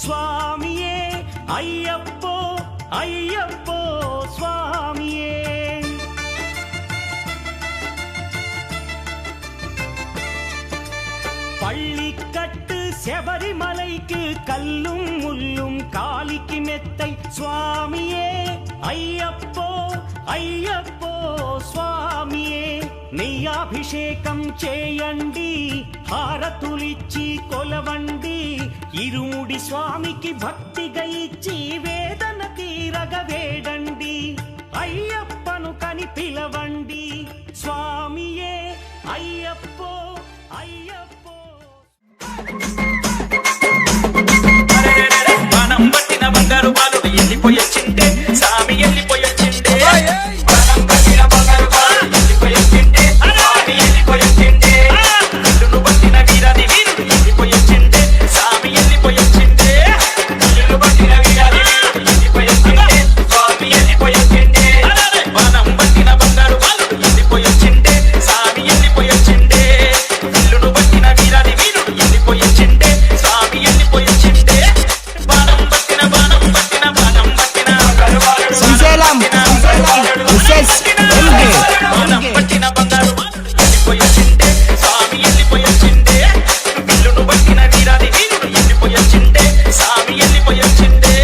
స్వామియే అయ్యప్పో అయ్యప్పో స్వామియే. பள்ளிக்கட்டு செபரிமலைக்கு கல்லும் முள்ளும் காலிக்கு மெத்தை சுவாமியே ஐயப்போ ஐயப்போ స్వామియే. నెయ్యాభిషేకం చేయండి, హారతులిచ్చి కొలవండి, ఇరుముడి స్వామికి భక్తిగా ఇచ్చి వేదన తీరగ వేడండి, అయ్యప్పను కని పిలవండి స్వామియే అయ్యప్పో అయ్యప్పో. మనం పట్టిన బంగారు బాలుడు వెళ్ళిపోయొచ్చింటే స్వామి వెళ్ళిపోయొచ్చింటే, మనం పట్టిన బంగారు బాలుడు వెళ్ళిపోయొచ్చింటే స్వామి వెళ్ళిపోయొచ్చింటే, ఇల్లును పట్టిన వీరాది వీరుడు వెళ్ళిపోయొచ్చింటే స్వామి వెళ్ళిపోయొచ్చింటే, ఇల్లును పట్టిన వీరాది వీరుడు వెళ్ళిపోయొచ్చింటే స్వామి వెళ్ళిపోయొచ్చింటే, మనం పట్టిన బంగారు బాలుడు వెళ్ళిపోయొచ్చింటే స్వామి వెళ్ళిపోయొచ్చింటే, ఇల్లును పట్టిన వీరాది వీరుడు వెళ్ళిపోయొచ్చింటే స్వామి వెళ్ళిపోయొచ్చింటే, బాణం పట్టిన బాణం పట్టిన బాణం పట్టిన శ్రీశైలం బాణం పట్టిన బంగారు వెళ్ళిపోయొచ్చింటే స్వామి వెళ్ళిపోయొచ్చింటే, ఇల్లును పట్టిన వీరాది వీరుడు వెళ్ళిపోయొచ్చింటే స్వామి వెళ్ళిపోయొచ్చింటే.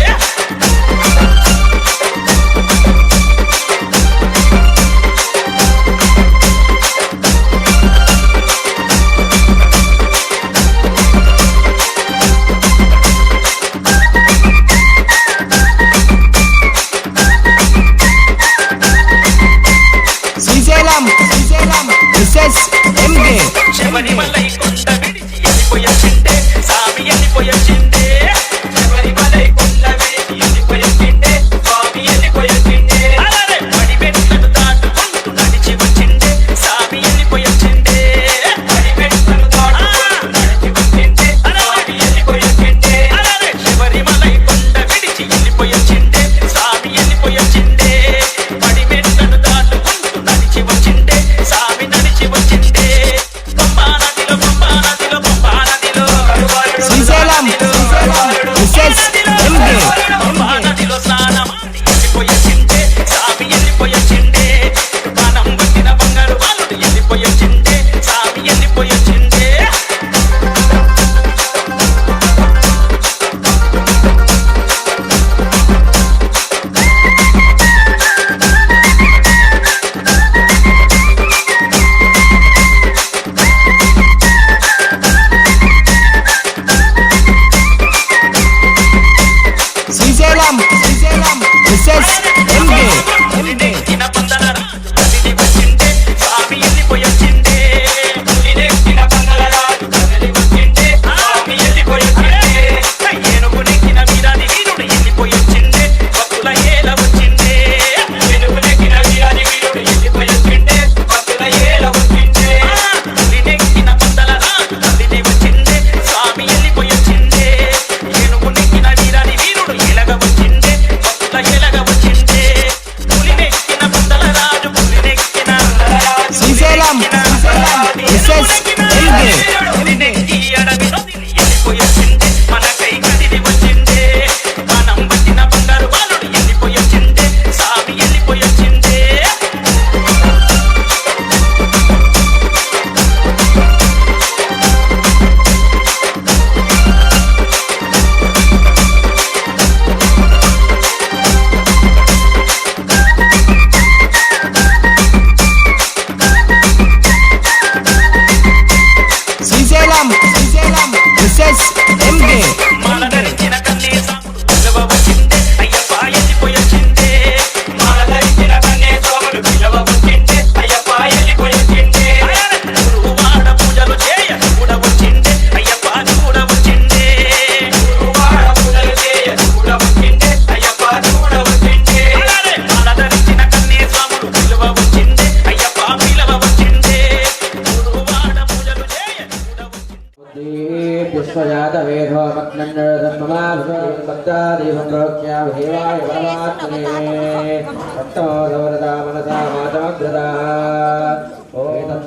శబరిమలై కొండ విడిచి వెళ్ళిపోయొచ్చింటే స్వామి వెళ్ళిపోయొచ్చింటే, శబరిమలై కొండ విడిచి వెళ్ళిపోయొచ్చింటే స్వామి వెళ్ళిపోయొచ్చింటే, పడి మెట్లను దాటుకుంటూ నడిచి వచ్చింటే స్వామి వెళ్ళిపోయొచ్చింటే, పడి మెట్లను దాటుకుంటూ నడిచి వచ్చింటే స్వామి వెళ్ళిపోయొచ్చింటే, శబరిమలై కొండ విడిచి వెళ్ళిపోయొచ్చింటే స్వామి వెళ్ళిపోయొచ్చింటే, పడి మెట్లను దాటుకుంటూ నడిచి వచ్చింటే స్వామి నడిచి వచ్చింటే, నదిలో స్నానమాడి వెళ్ళిపోయొచ్చింటే స్వామి వెళ్ళిపోయొచ్చింటే, బాణం పట్టిన బంగారు బాలుడు వెళ్ళిపోయొచ్చింటే స్వామి వెళ్ళిపోయొచ్చింటే.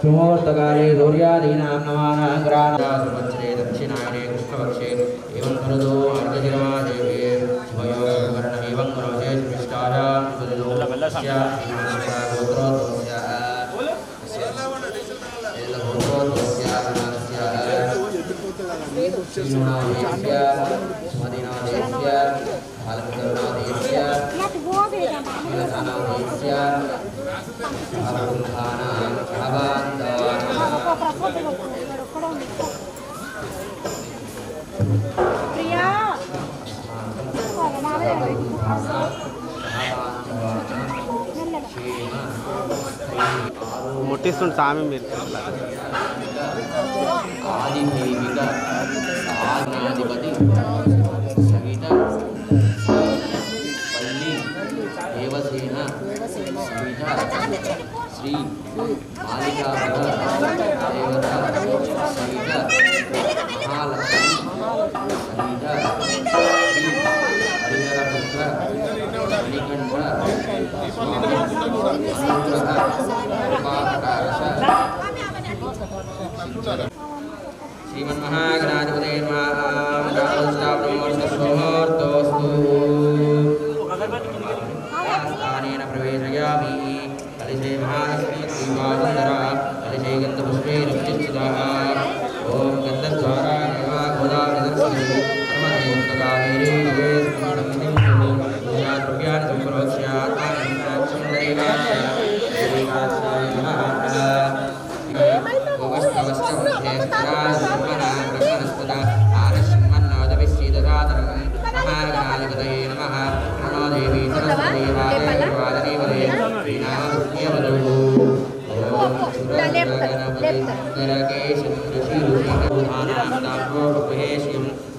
शुभोस्तकाले सूर्यादीनां नमानां ग्राणां दक्षिणायने कृष्णपक्षे एवं फलदो अर्धदिनम् नामदेश्य सुमतिनामदेश्य बालकरुणादेश्य नीलतानामदेश्य महापुरुषाणां ముట్టిస్తుంది స్వామి మీరు ఆదిదేవిక ఆజ్ఞాధిపతి సవిత పల్లి దేవసేన సవిత శ్రీ మాలికాపద దేవత సవిత మహాలక్ష్మి సవిత శ్రీ హరిహరపుత్ర మణికంఠ స్వామి అనుగ్రహ కృపాకటాక్ష श्रीमन्महागणाधिपते नमोऽस्तु स्थानेन प्रवेशयामि कलिशे महालक्ष्मी श्रीवासुन्दरा कलिशे गन्धपुष्पेन प्रतिष्ठिता ॐ गन्धद्वारा देवा गोदावरी धर्मदेवकावेरी द्रव्याणि सम्प्रोक्ष्य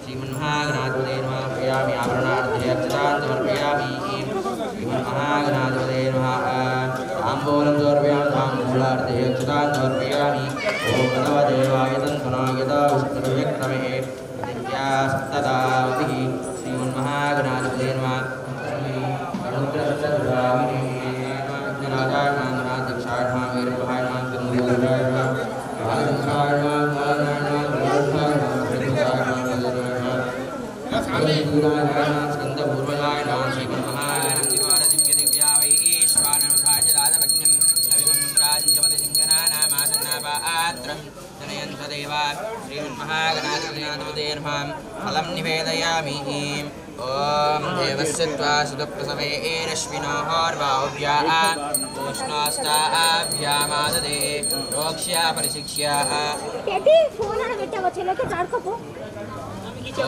श्रीमन्महागणाधिपते नमः प्रियामि आभरणार्थे अक्षतान् समर्पयामि श्रीमन्महागणाधिपते नमः ताम्बूलं समर्पयामि ताम्बूलार्थे अक्षतान् समर्पयामि ॐ भगवदेवायतं पुनायता विष्णुर्व्यक्रमे प्रतिज्ञास्तदावतिः श्रीमन्महागणाधिपते नमः फलं निवेदयामि ॐ देवस्य त्वा सुतप्रसवे रश्मिनोर्बाहुभ्याः उष्णास्ताभ्यामाददे रोक्ष्या परिशिक्ष्या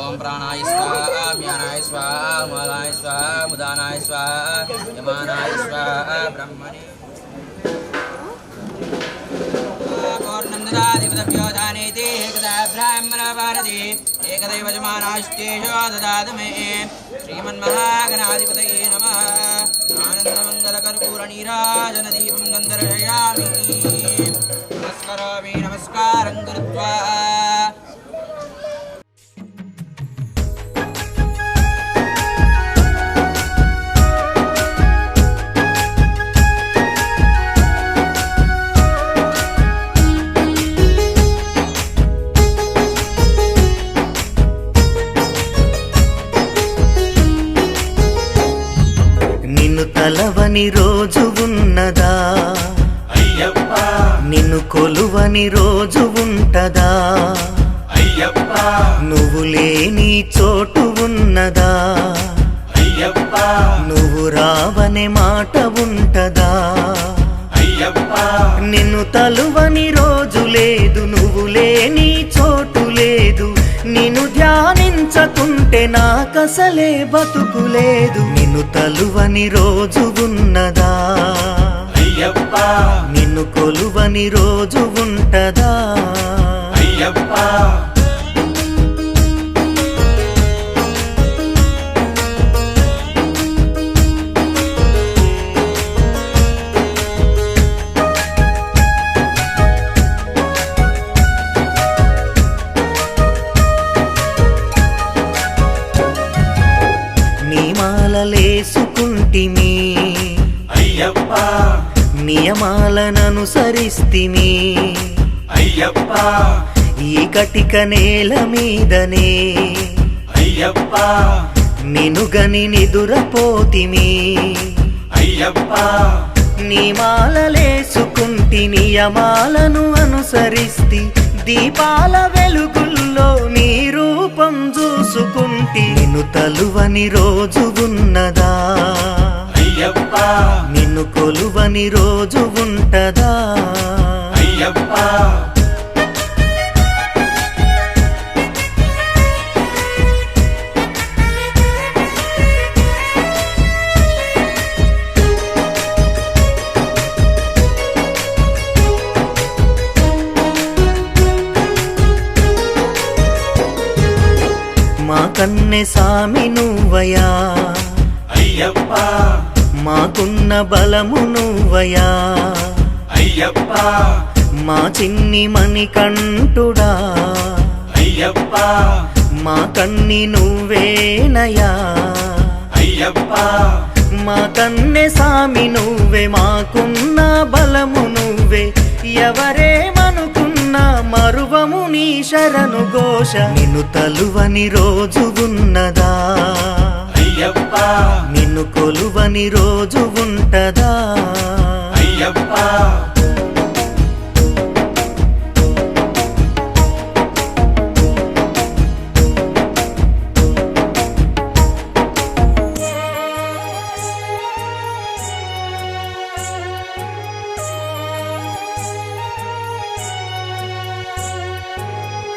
ॐ प्राणाय स्वाहा व्यानाय स्वाहा मूलाय स्वाहा मुदानाय स्वाहा यमानाय स्वाहा ब्रह्मणे पूर्णं ददाति दानेति एकदा ब्राह्मण भारती एकदैव जमानाष्टेषु ददातु मे श्रीमन्महागणाधिपतये नमः आनन्दमङ्गलकर्पूरनीराजनदीपं गन्धर्शयामि नमस्करोमि नमस्कारं कृत्वा తలవని రోజు ఉన్నదా అయ్యప్ప నిన్ను కొలువని రోజు ఉంటదా అయ్యప్ప నువ్వు లేని చోటు ఉన్నదా అయ్యప్ప నువ్వు రావనే మాట ఉంటదా అయ్యప్ప నిన్ను తలువని రోజు లేదు నువ్వు లేని చోటు లేదు నిన్ను ధ్యానించకుంటే నాకసలే బతుకులేదు నిన్ను తలువని రోజు ఉన్నదా అయ్యప్ప నిన్ను కొలువని రోజు ఉంటదా అయ్యప్ప నియమాలలేసుకుంటిమి అయ్యప్ప నియమాలననుసరిస్తిమి అయ్యప్ప ఈ కటిక నేల మీదనే అయ్యప్ప నినుగని నిదురపోతిమి అయ్యప్ప నీ మాలలేసుకుంటి నియమాలను అనుసరిస్తి దీపాల వెలుగుల్లో నీ రూపం చూసుకుంటి నిన్ను తలువని రోజు ఉన్నదా అయ్యప్ప నిన్ను కొలువని రోజు ఉంటదా అయ్యప్ప మా కన్నె సామి నువ్వయా అయ్యప్ప మాకున్న బలము నువ్వయా అయ్యప్ప మా చిన్ని మణికంఠుడా అయ్యప్ప మా కన్ని నువ్వేనయా అయ్యప్ప మా కన్నె సామి నువ్వే మాకున్న బలము నువ్వే ఎవరేమనుకున్నా మరువము నీ శరణు ఘోష నిన్ను తలువని రోజు ఉన్నదా అయ్యప్ప నిన్ను కొలువని రోజు ఉంటదా అయ్యప్ప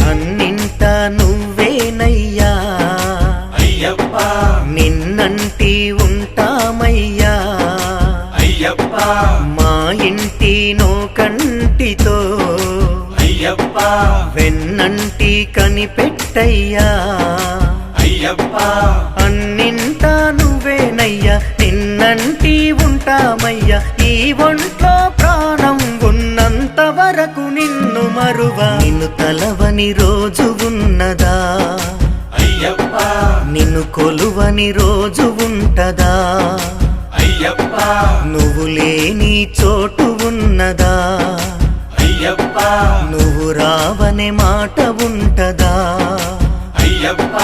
అన్నింట నువ్వేనయ్యా అయ్యప్ప నిన్నంటి ఉంటామయ్యా అయ్యప్ప మా ఇంటి నో కంటితో అయ్యప్ప వెన్నంటి కనిపెట్టయ్యా అయ్యప్ప అన్నింట నువ్వేనయ్యా నిన్నంటి ఉంటామయ్యా ఈ ఒంట్లో ప్రాణం ఉన్నంత వరకు నిన్ను మరువా నిన్ను తలవని రోజు ఉన్నదా అయ్యప్ప నిన్ను కొలువని రోజు ఉంటదా అయ్యప్ప నువ్వు లేని చోటు ఉన్నదా అయ్యప్ప నువ్వు రావనే మాట ఉంటదా అయ్యప్ప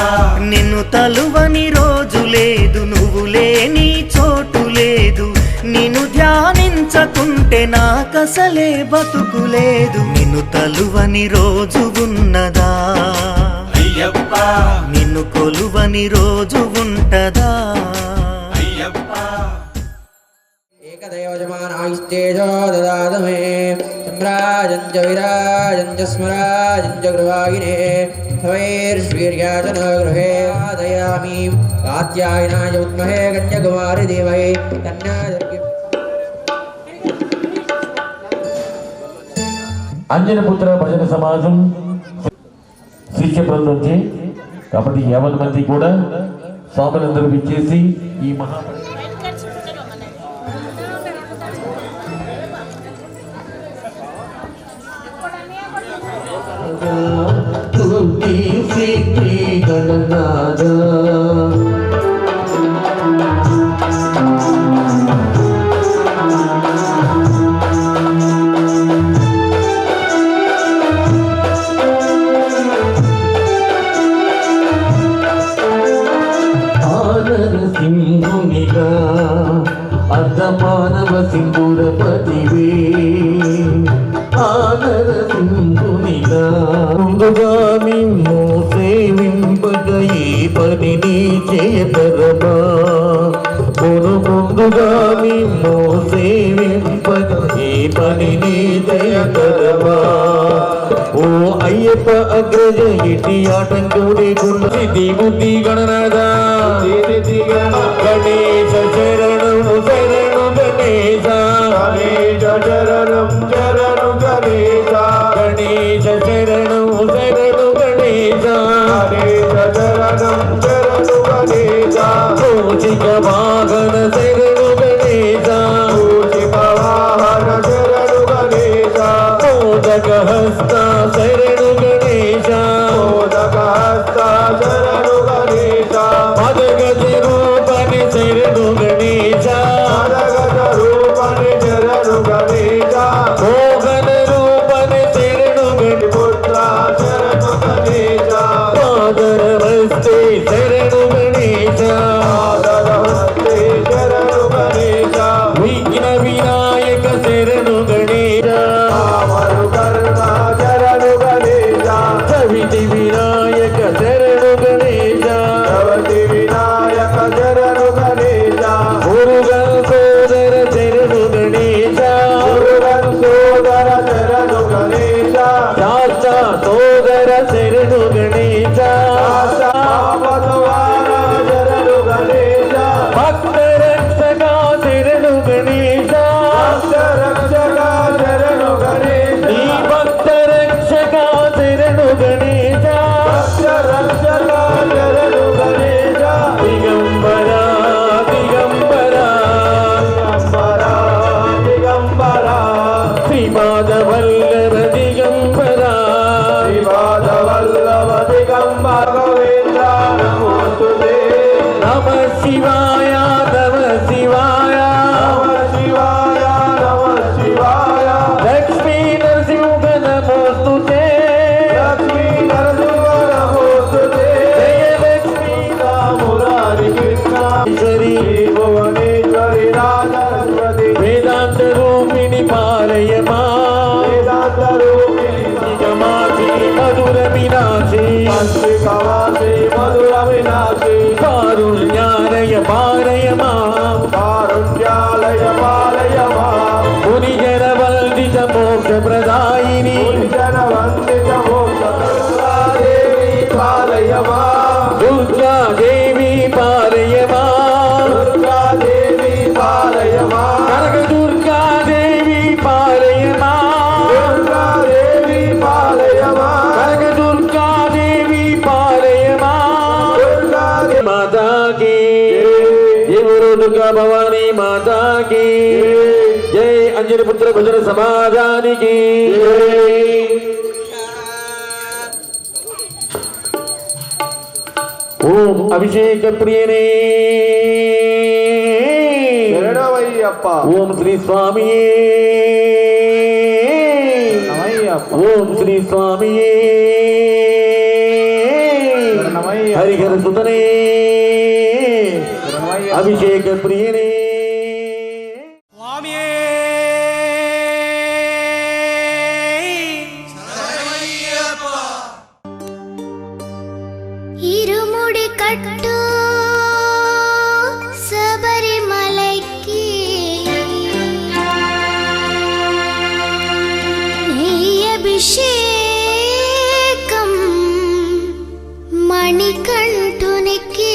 నిన్ను తలువని రోజు లేదు నువ్వు లేని చోటు లేదు నిన్ను ధ్యానించకుంటే నాకసలే బతుకులేదు నిన్ను తలువని రోజు ఉన్నదా అయ్యప్ప నిన్ను కొలువని రోజు ఉంటదా అయ్యప్ప ఏకదేవజమానాయిస్తేజో దదాతు మే సమ్రాజం చ విరాజం చ స్మరాజం చ గృహాయినే భవైర్శ్వీర్యాచన గృహే ఆదయామి కాత్యాయనాయ విద్మహే కన్యాకుమారి ధీమహి తన్నో అంజనపుత్ర భజన సమాజం శిష్య బృందంచే కాబట్టి 50 మంది కూడా స్వాములందరూ విచ్చేసి ఈ మహా సింహునిగా అర్ధమానవ సింధురపతివే ఆనర సింహునిగా ముందుగా నిన్ను సేవింపగ ఈ పనిని చేయతరమా ముందుగా నిన్ను సేవింపగ ఈ పనిని చేయతరమా ఓ అయ్యప్ప అగ్రజ ఇటి ఆటంకుడి గుణి బుద్ధి గణనాథ గణేశ శరణు శరణు గణేశ గణేశ శరణం శరణు గణేశ గణేశ శరణు శరణు గణేశ గణేశ శరణం శరణు గణేశ కోచిక వాహన శరణు గణేశ కోచిక వాహన శరణు గణేశ మోదక హస్త శరణు గణేశ మోదక హస్త శరణు గణేశ మదగజ రూపని శరణు గణేశ మదగజ రూపని శరణు గణేశ మోహన రూపని శరణు గణపుత్ర శరణు గణేశ పాదర వస్తే శరణు గణేశ పాదర వస్తే శరణు గణేశ విఘ్న వినాయక శరణు గణేశ శరణు గణేశ నమ శివాయ నమ శివాయ నమ శివాయ నమ శివాయ లక్ష్మీ నరసింహ నమోస్తుతే లక్ష్మీ నరసింహ నమోస్తుతే జయ లక్ష్మీ రామురారి కృష్ణ శ్రీ భువనేశ్వరి రాజరస్వతి వేదాంత రూపిణి పాలయమా వేదాంత రూపిణి నిగమాసి మధుర మీనాక్షి కవాసి మధుర మీనాక్షి కారుణ్యాలయ పాలయమా కారుణ్యాలయ పాలయమా మునిజన వందిత మోక్ష ప్రదాయిని మునిజన వందిత మోక్ష ప్రదాయిని పాలయమా దుర్గా దేవి పాలయమా దుర్గా దేవి పాలయమా కనక దుర్గా దేవి పాలయమా దుర్గా దేవి పాలయమా కనక దుర్గా దేవి పాలయమా దుర్గా దేవి మాతా కీ జై గురు దుర్గా భవానీ మాతా కీ జై అంజని పుత్ర భజన సమాజానికి ఓం అభిషేక ప్రియనే ఓం శ్రీ స్వామియే ఓం శ్రీ స్వామియే హరిహర సుతనే అభిషేక ప్రియనే ఇరుముడి కట్టు శబరిమలైకి నెయ్యభిషేకం మణికంఠునికి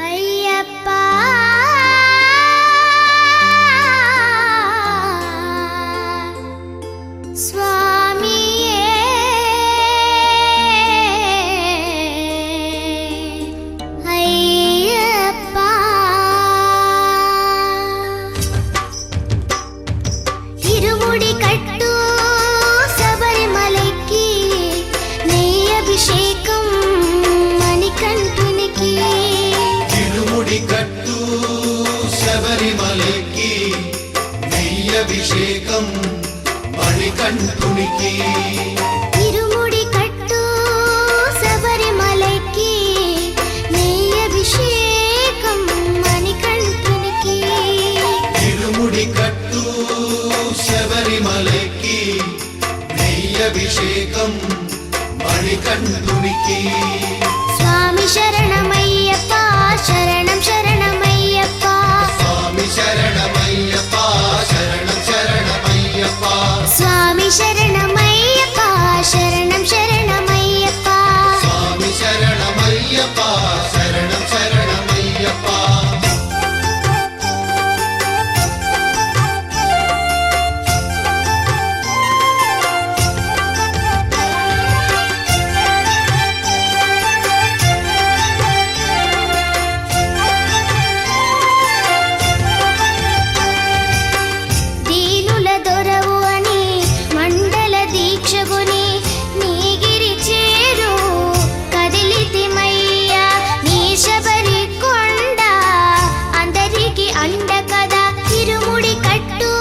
అయ్యప్ప స్వామియే అయ్యప్ప ఇరుముడి కట్టు శబరిమలైకి నెయ్యభిషేకం మణికంఠునికి ఇరుముడి కట్టు శబరిమలకి నెయ్యభిషేకం మణికంఠునికి ఇరుముడి కట్టు శబరిమలైకి నెయ్యభిషేకం మణికంఠునికి ఇరుముడి కట్టు శబరిమలకి నెయ్యభిషేకం మణికంఠునికి స్వామి శరణమయ్యప్ప శరణం శరణమయ్యప్ప స్వామి శరణమయ్యప్ప శరణం శరణమయ్యప్ప స్వామి శరణమయ్యప్ప శరణం శరణమయ్యప్ప స్వామి శరణమయ్యప్ప శరణం శరణమయ్యప్ప దీనుల దొరవు అని మండల దీక్షగుని నీగిరి చేరు కదిలితిమయ్యా నీ శబరి కొండ అందరికి అండ కదా ఇరుముడి కట్టు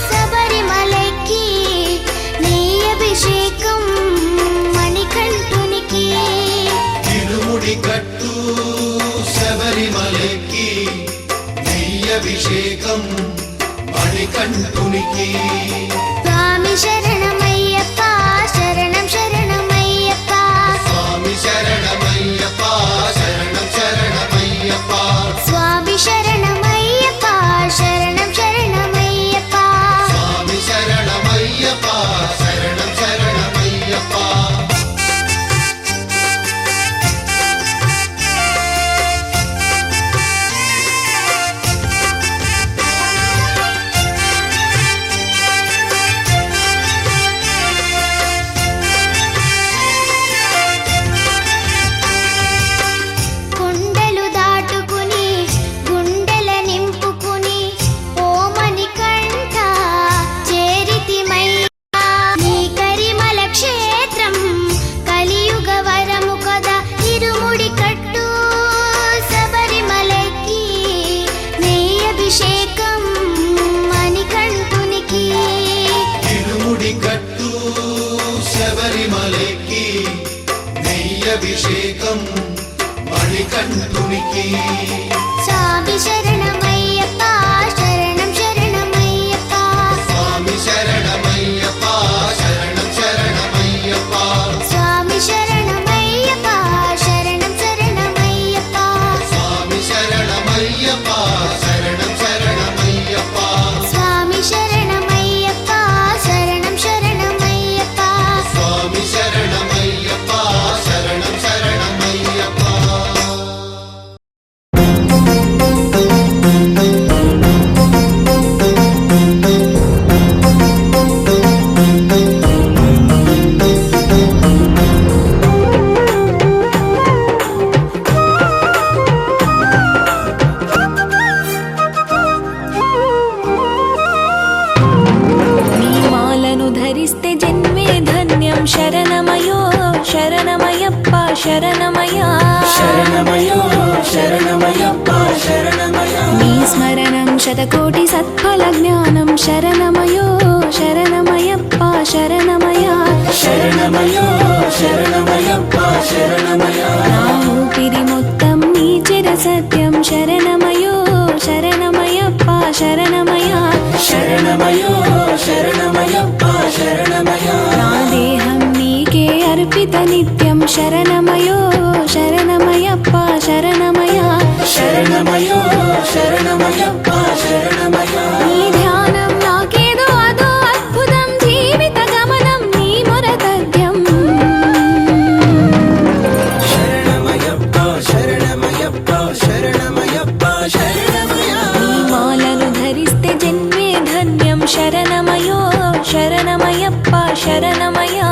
శబరిమలైకి నీ అభిషేకం మణికంఠునికి ఇరుముడి కట్టు శబరిమలకి నెయ్యభిషేకం మణికంఠునికి స్వామి శరణమయ్యప్ప శరణం శరణమయ్యప్ప స్వామి శరణమయ్యప్ప శరణం శరణమయ్యప్ప స్వామి శరణమయ్యప్ప శరణం శరణమయ్యప్ప స్వామి శరణమయ్యప్ప శరణం శరణమయ్యప్ప నెయ్యభిషేకం మణికంఠునికి స్వామి శరణమయ్యప్ప శరణం శరణమయ్యప్ప స్వామి శరణమయ్యప్ప శరణం శరణమయ్యప్ప స్వామి శరణమయ్యప్ప శరణం శరణమయ్యప్ప స్వామి శరణమయ్యప్ప శరణం శరణమయ్యప్ప స్వామి శరణమయ్యప్ప శరణం శరణమయ్యప్ప స్వామి శరణమయ్యప్ప శరణం శరణమయ్యప్ప నీ మాలను ధరిస్తే జన్మే ధన్యం శరణమయో శరణమయ్యప్ప శరణమయ్యా శరణమయో శరణమయ్యప్ప శరణమయ నీ స్మరణం శతకోటి సత్ఫల జ్ఞానం శరణమయో శరణమయ్యప్ప శరణమయ్యా శరణమయో శరణమయ్యప్ప శరణమయ నా ఊపిరి మొత్తం నీ చిర సత్యం శరణమయో శరణమయ్యప్ప శరణమయ్యా శరణమయో శరణమయ్యప్ప శరణమయ నా దేహం నీకే అర్పిత నిత్యం శరణమయో శరణమయ్యప్ప శరణమయ్యా శరణమయో శరణమయ్యప్ప శరణమయ నీ ధ్యానం నాకేదో అదో అద్భుతం జీవిత గమనం నీ మొరతద్యం శరణమయ్యప్ప శరణమయ్యప్ప శరణమయ్యప్ప శరణమయ నీ మాలను ధరిస్తే జన్మే ధన్యం శరణమయో శరణమయ్యప్ప శరణమయ్యా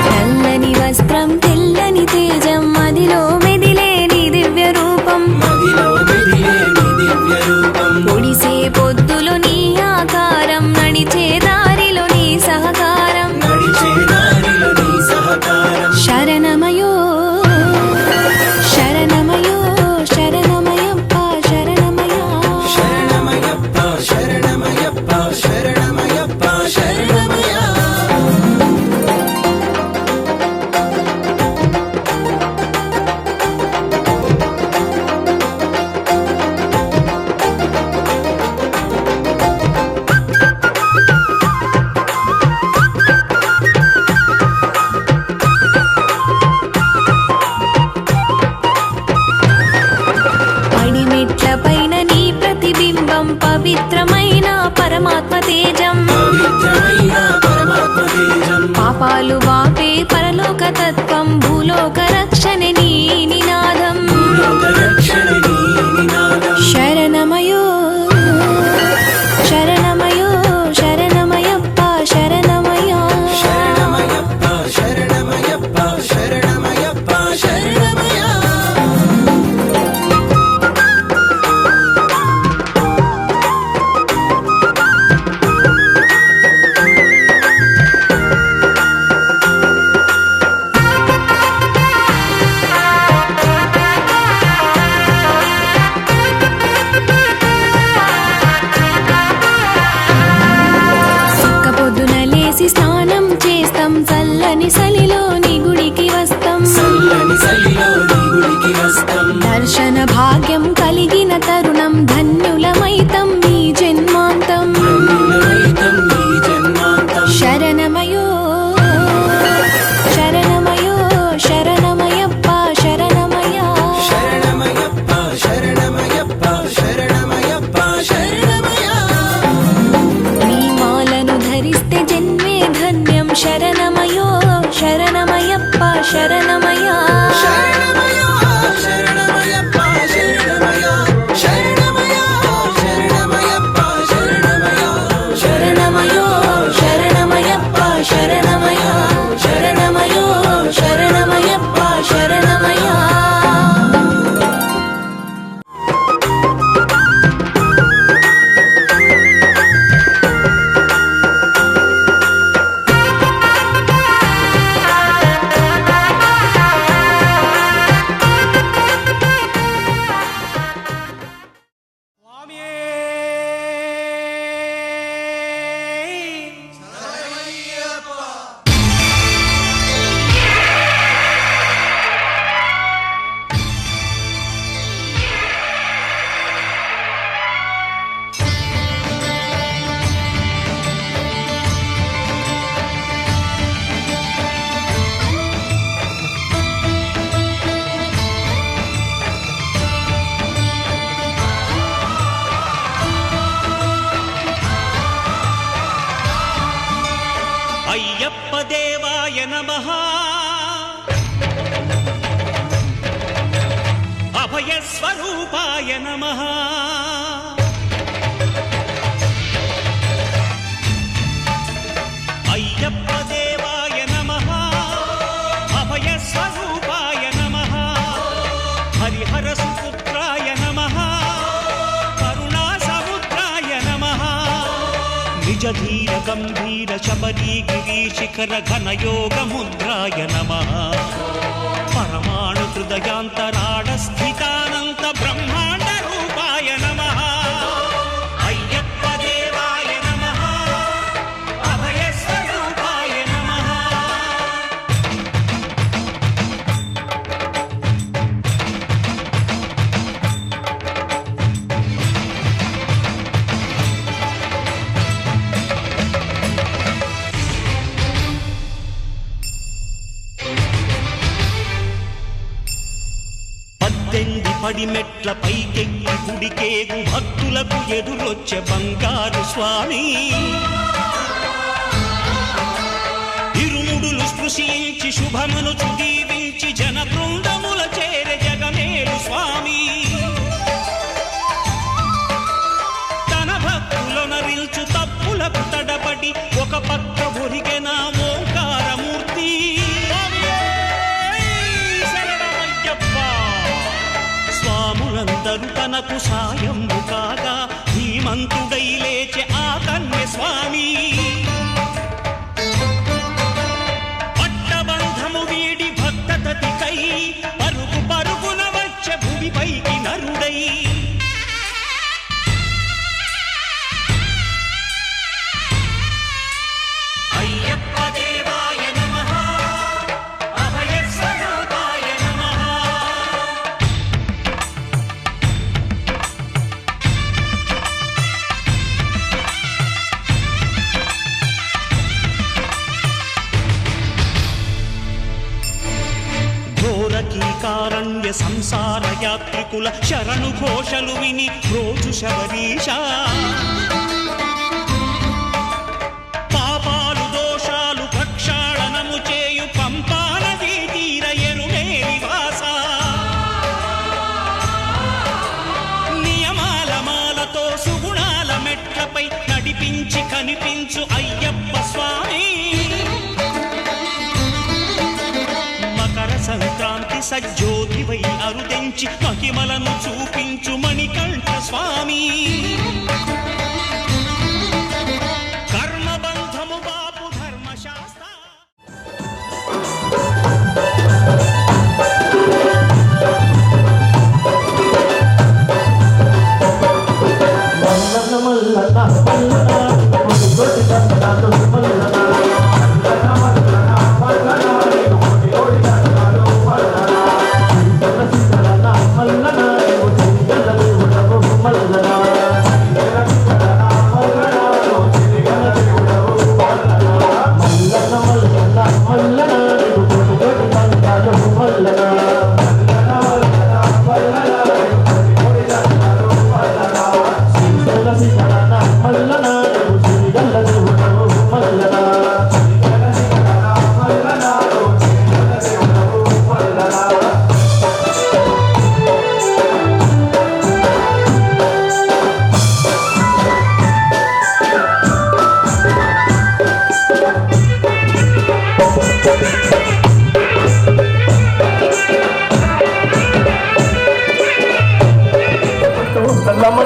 నల్లని వస్త్రం తెల్లని తేజం మదిలో మెదిలే నీ దివ్య రూపం మదిలో మెదిలే నీ దివ్య రూపం పొడిసే పొద్దులో నీ ఆకారం నడిచే దారిలో నీ సహకారం నడిచే దారిలో నీ సహకారం శరణమయో శరణమయో శరణమయ్యప్ప శరణమయ్యా శరణమయ్యప్ప శరణమయ్యప్ప శరణమయ్యప్ప శరణమయ అడిమెట్ల పైన నీ ప్రతిబింబం పవిత్రమైన పరమాత్మ తేజం పవిత్రమైన పరమాత్మ తేజం పాపాలు బాపే పరలోక తత్వం భూలోక రక్షణ నీ నినాదం లోక రక్షణ నీ నినాదం శరణమయో శరణమయో శరణమయ్యప్ప శరణమయ్యా శరణమయ్యప్ప శరణమయ్యప్ప శరణమయ్యప్ప శరణమయ సుక్క పొద్దున లేసి స్నానం చేస్తాం చల్లని సలిలో నీ గుడికి వస్తాం చల్లని చలిలో నీ గుడికి వస్తాం దర్శన భాగ్యం కలిగిన తరుణం ధన్యులమైతం ఈ జన్మాంతం ధన్యులమైతం ఈ జన్మాంతం శరణమయో శరణమయో శరణమయ్యప్ప శరణమయ్యా శరణమయ్యప్ప శరణమయ్యప్ప శరణమయ్యప్ప శరణమయ నీ మాలను ధరిస్తే జన్మే ధన్యం శరణమయో శరణమయ్య అయ్యప్ప దేవాయ నమః అభయ స్వరూపాయ నమః అయ్యప్ప దేవాయ నమః అభయ స్వరూపాయ నమః హరిహర సుపుత్రాయ నమః కరుణా సముద్రాయ నమః నిజ ధీర గంభీర శబరీ గిరి శిఖర ఘనయోగ ముద్రాయ నమః పరమాణు హృదయాంతరాడ స్థితానంత బ్రహ్మాండ రూపాయ నమః అయ్యప్ప దేవాయ నమః అభయ స్వరూపాయ నమః పద్దెంది పడిమెట్ల పైకెక్కి గుడికేగు భక్తులకు ఎదురొచ్చే బంగారు స్వామి ఇరుముడులు స్పృశించి శుభమును దీవించి జన బృందముల చేరే జగమేలు స్వామి తన భక్తులనరిల్చు తప్పులకు తడబడి ఒక పక్క ఒరిగెన ఓంకారమూర్తి స్వాములందరూ తనకు సాయము కాగా ధీమంతుడై లేచే ఆ కన్య స్వామి పట్టబంధము వీడి భక్తతతికై పరుగు పరుగున వచ్చే భూమిపైకి నరుడై అయ్యప్ప దేవాయ నమః అభయ స్వరూపాయ నమః ఘోరకీకారణ్య సంసార యాత్రికుల శరణు ఘోషలు విని రోజు శబరీష పాపాలు దోషాలు ప్రక్షాళనము చేయు పంపా నదీ తీర ఎరుమేలి వాస నియమాల మాలతో సుగుణాల మెట్లపై నడిపించి కనిపించు అయ్యప్ప స్వామి మకర సంక్రాంతి సజ్జోతివై అరుదెంచి మహిమలను చూపించు మణికంఠ స్వామి కర్మబంధము బాపు ధర్మశాస్త్ర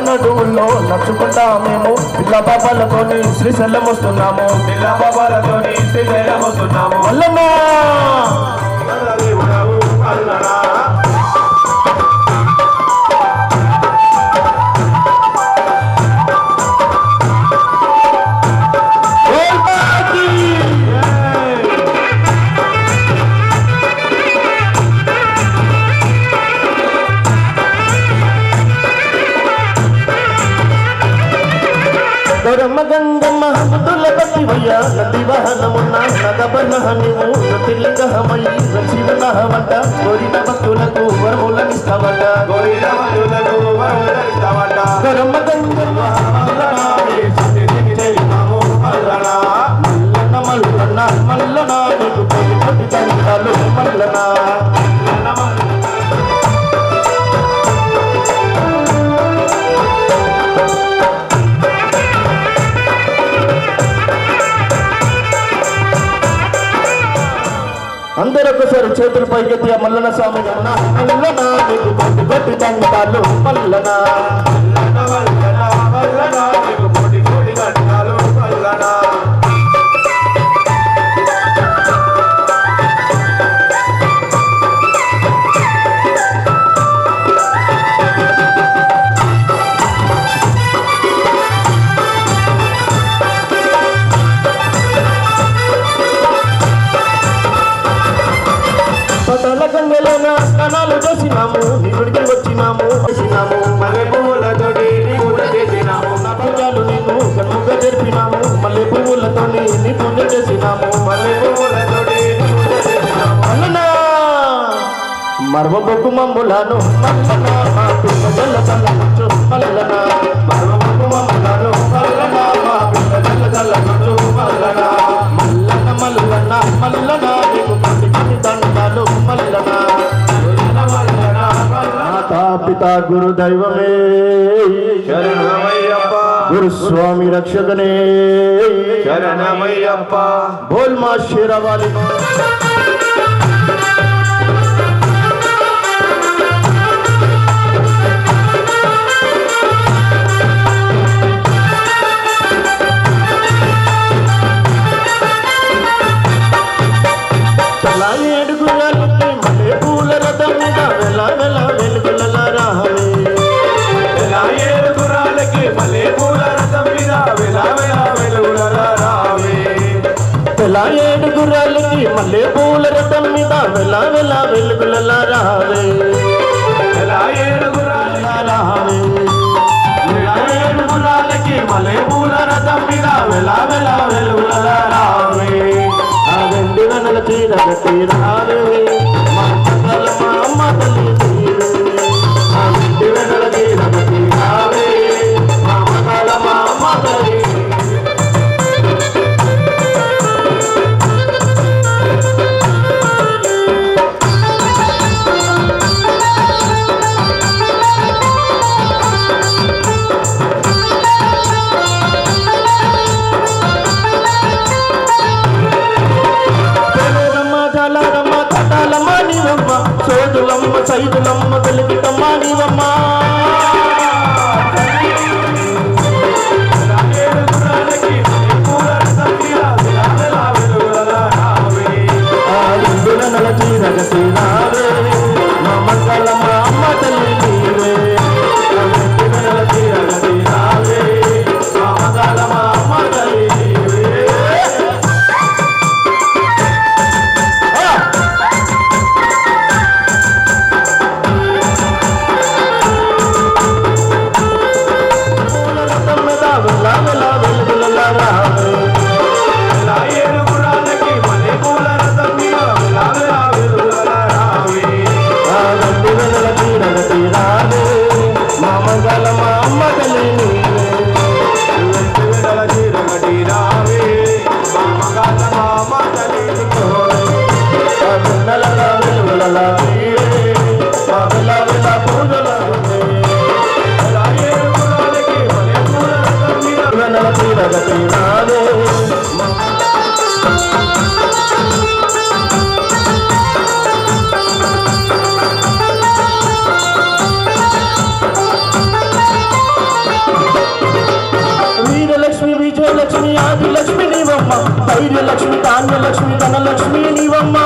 నడువుల్లో నడుచుకుంటా మేము పిల్ల బాబాలతోని శ్రీశైలం వస్తున్నాము పిల్ల బాబాలతోని శ్రీశైలం వస్తున్నాము వల్లన్నా గౌరమ్మ గంగమ్మ ముద్దుల పట్టివయ్య నది వాహనమున్న నగబన్న నీవు జ్యోతిర్లింగమయ్యి రక్షివనహమంట కోరిన భక్తులకు వరములనిస్తావట గౌరమ్మ గంగమ్మ మల్లన్న మల్లన్న అందరూ ఒకసారి చేతులు పైకెత్తి ఆ మల్లన స్వామి గన్న మల్లనా నీకు కొట్టి కొట్టి దండాలు మల్లనా నీకు కొట్టి కొట్టి దండాలు మల్లనా గంగలోన స్నానాలు చేసినాము నీ గుడికి వచ్చినాము మల్లె పువ్వులతోటి నీ పూజ చేసినాము నా పూజలు నీకు కన్నుగా జరిపినాము మల్లె పువ్వులతో నీ పూజ చేసినాము మల్లె పువ్వులతోటి నీ పూజ చేసినాము మల్లనా మర్మబొక్కు మమ్ములను మల్లనా మా పిల్ల జల్ల జల్లచ్చు మల్లనా మర్మబొక్కు మమ్ములను మల్లనా మా పిల్ల జల్ల జల్లచ్చు మల్లనా మల్లన మల్లన మల్లనా నీకు కొట్టి కొట్టి దండాలు మల్లనా మాతా పితా గురు దైవమే శరణమయ్యప్ప గురుస్వామి రక్షకనే శరణమయ్యప్ప బోల్ మా శిరవాలి ఏడుగురాలకి మల్లె పూల రథం మీద వెల వెల వెలుగుల రాహవే ఏడుగురాలకి మల్లె పూల రథం మీద వెల వెల వెలుగుల రావే తెల ఏడుగురాలకి మల్లె పూల రథం మీద వెల వెల వెలుగుల రాహవే ఏడుగురాల రాహవే ఏడుగురాలకి మల్లె పూల రథం మీద వెల వెల వెలుగుల రావే ఆ వెండి వెనల చీర కట్టి రావే మా పక్కల మా అమ్మ తల్లి తీరే ఆ వెండి వెనల చీర కట్టి రావే మా పక్కల మా అమ్మ తల్లి సోదులమ్మ సైదులమ్మ తెలుగుతమ్మ నీవమ్మ నల చీరగ తీరావే మా మంగళమ్మ అమ్మ తల్లి నీవే నల చీరగ తీరావే మా మంగళమ్మ అమ్మ తల్లి నీవే వీరలక్ష్మి విజయలక్ష్మి ఆదిలక్ష్మి నీవమ్మ ధైర్యలక్ష్మి ధాన్యలక్ష్మి ధనలక్ష్మి నీవమ్మ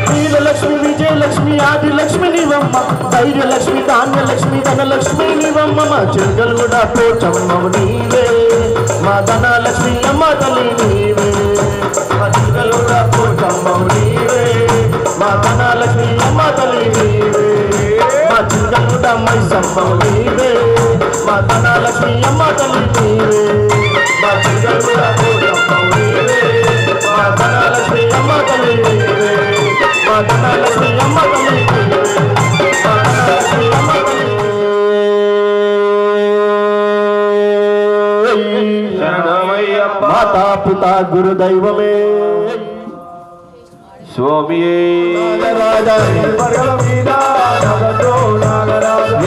వీరలక్ష్మి విజయలక్ష్మి ఆదిలక్ష్మి నీవమ్మ ధైర్యలక్ష్మి ధాన్యలక్ష్మి ధనలక్ష్మి నీవమ్మ మా చెంగలు కూడా పోచమ్మవు నీవే మా ధనలక్ష్మి అమ్మ తల్లి నీవే మా చెంగలు కూడా పోచమ్మవు నీవే మా ధనలక్ష్మి అమ్మ తల్లి నీవే మా చెంగలు కూడా మైసమ్మవు నీవే మా ధనలక్ష్మి అమ్మ తల్లి నీవే మా చెంగలు కూడా పోచమ్మవు నీవే మా ధనలక్ష్మి అమ్మ తల్లి నీవే మా ధనలక్ష్మి అమ్మ తల్లి నీవే మా ధనలక్ష్మి అమ్మ తల్లి శరణమయ్యప్ప మాతా పితా గురు దైవమే స్వామియే నాగరాజా పగల మీద నగతో నాగరాజ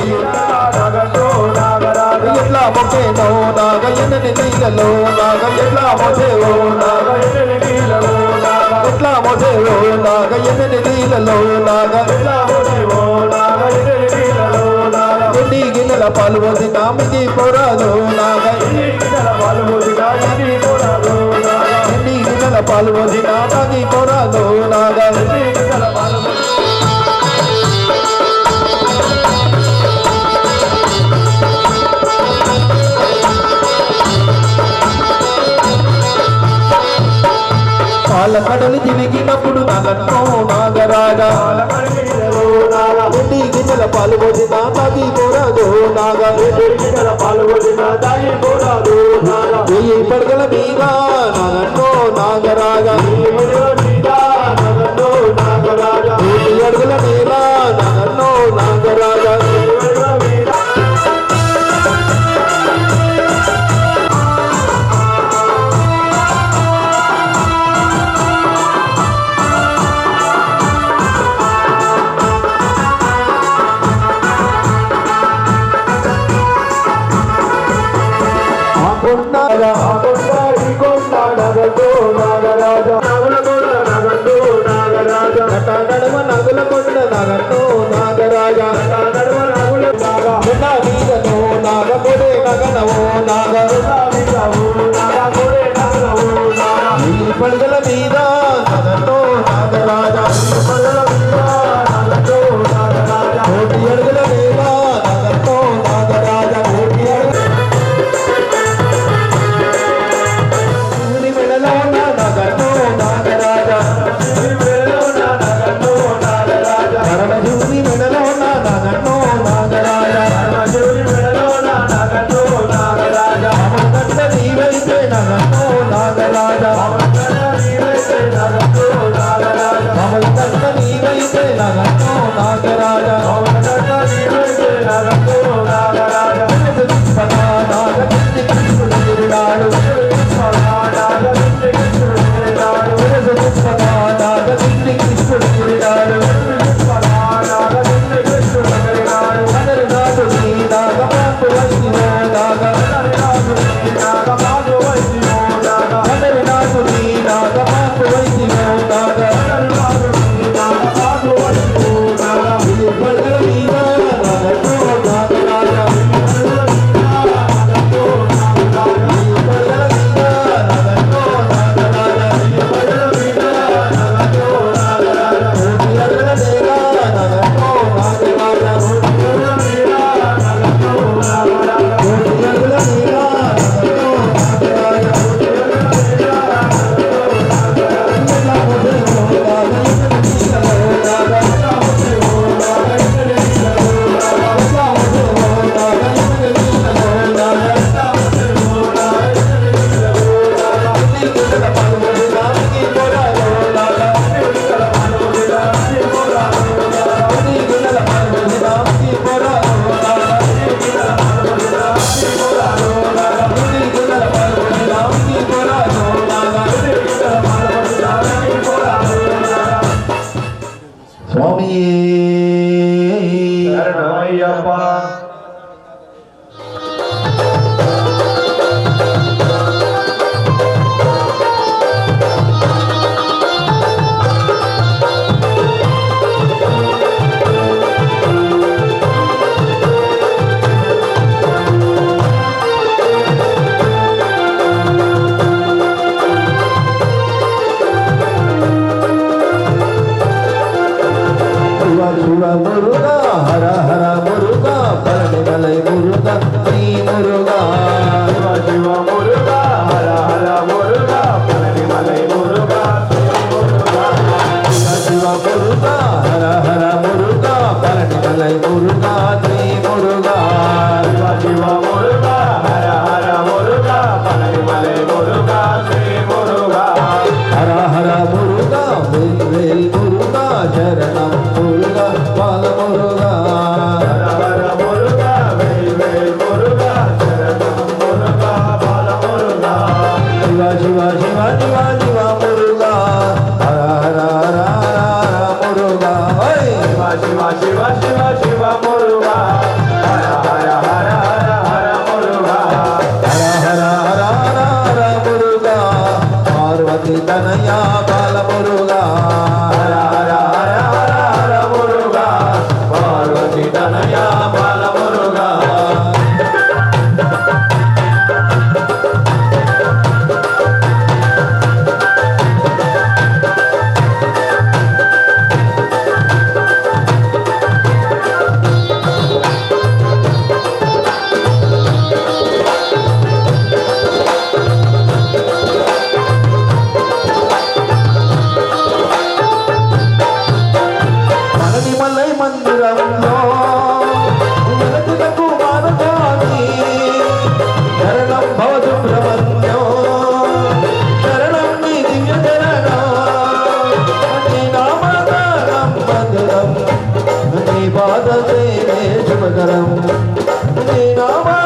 నగతో నాగరాజ ఇట్లా మొకేనో నాగ ఎన్నని నీళ్ళలో నాగ ఎట్లా మొసేవో నాగ ఎన్నని నీళ్ళలో నాగ ఎట్లా మొసేవో నాగ ఎన్నని నీళ్ళలో నాగ ఎట్లా మొసేవో నాగ ఎన్నని నీళ్ళలో నాగ ఎన్ని గిన్నెల పాలు పోసి నామికి పోరాదు నాగ ఎన్ని గిన్నెల పాలు పోసి నామికి పోరాదు నాగ ఎన్ని గిన్నెల పాలు పోసి నామికి పోరాదు నాగ ఎన్ని గిన్నెల పాలు పాల కడలు తిరిగినప్పుడు నగన్నో నాగరాగా ఎన్ని గిన్నెల పాలు పోసి తాగి పోరాదు నాగా గిన్నెల పాలు పోసి తాగి పోరాదు వెయ్యి పడగల మీద నగన్నో నాగరాగా అడుగుల మీద నగన్నో నాగరాగా నడుమ నగుల కొండ నగన్నో నాగరాజా వీరనో నాగముడే నగనవో నాగ పడగల మీద నగన్నో నాగరాజా కోటి అడుగుల మీద నగన్నో నాగరాజా మెడలో నగన్నో నాగరాజా పరమశివుని మెడలో నగన్నో నాగరాజా అమృత నీవైతే నగన్నో నాగరాజా అమృత నీవైతే నగన్నో నాగరాజా Muruga,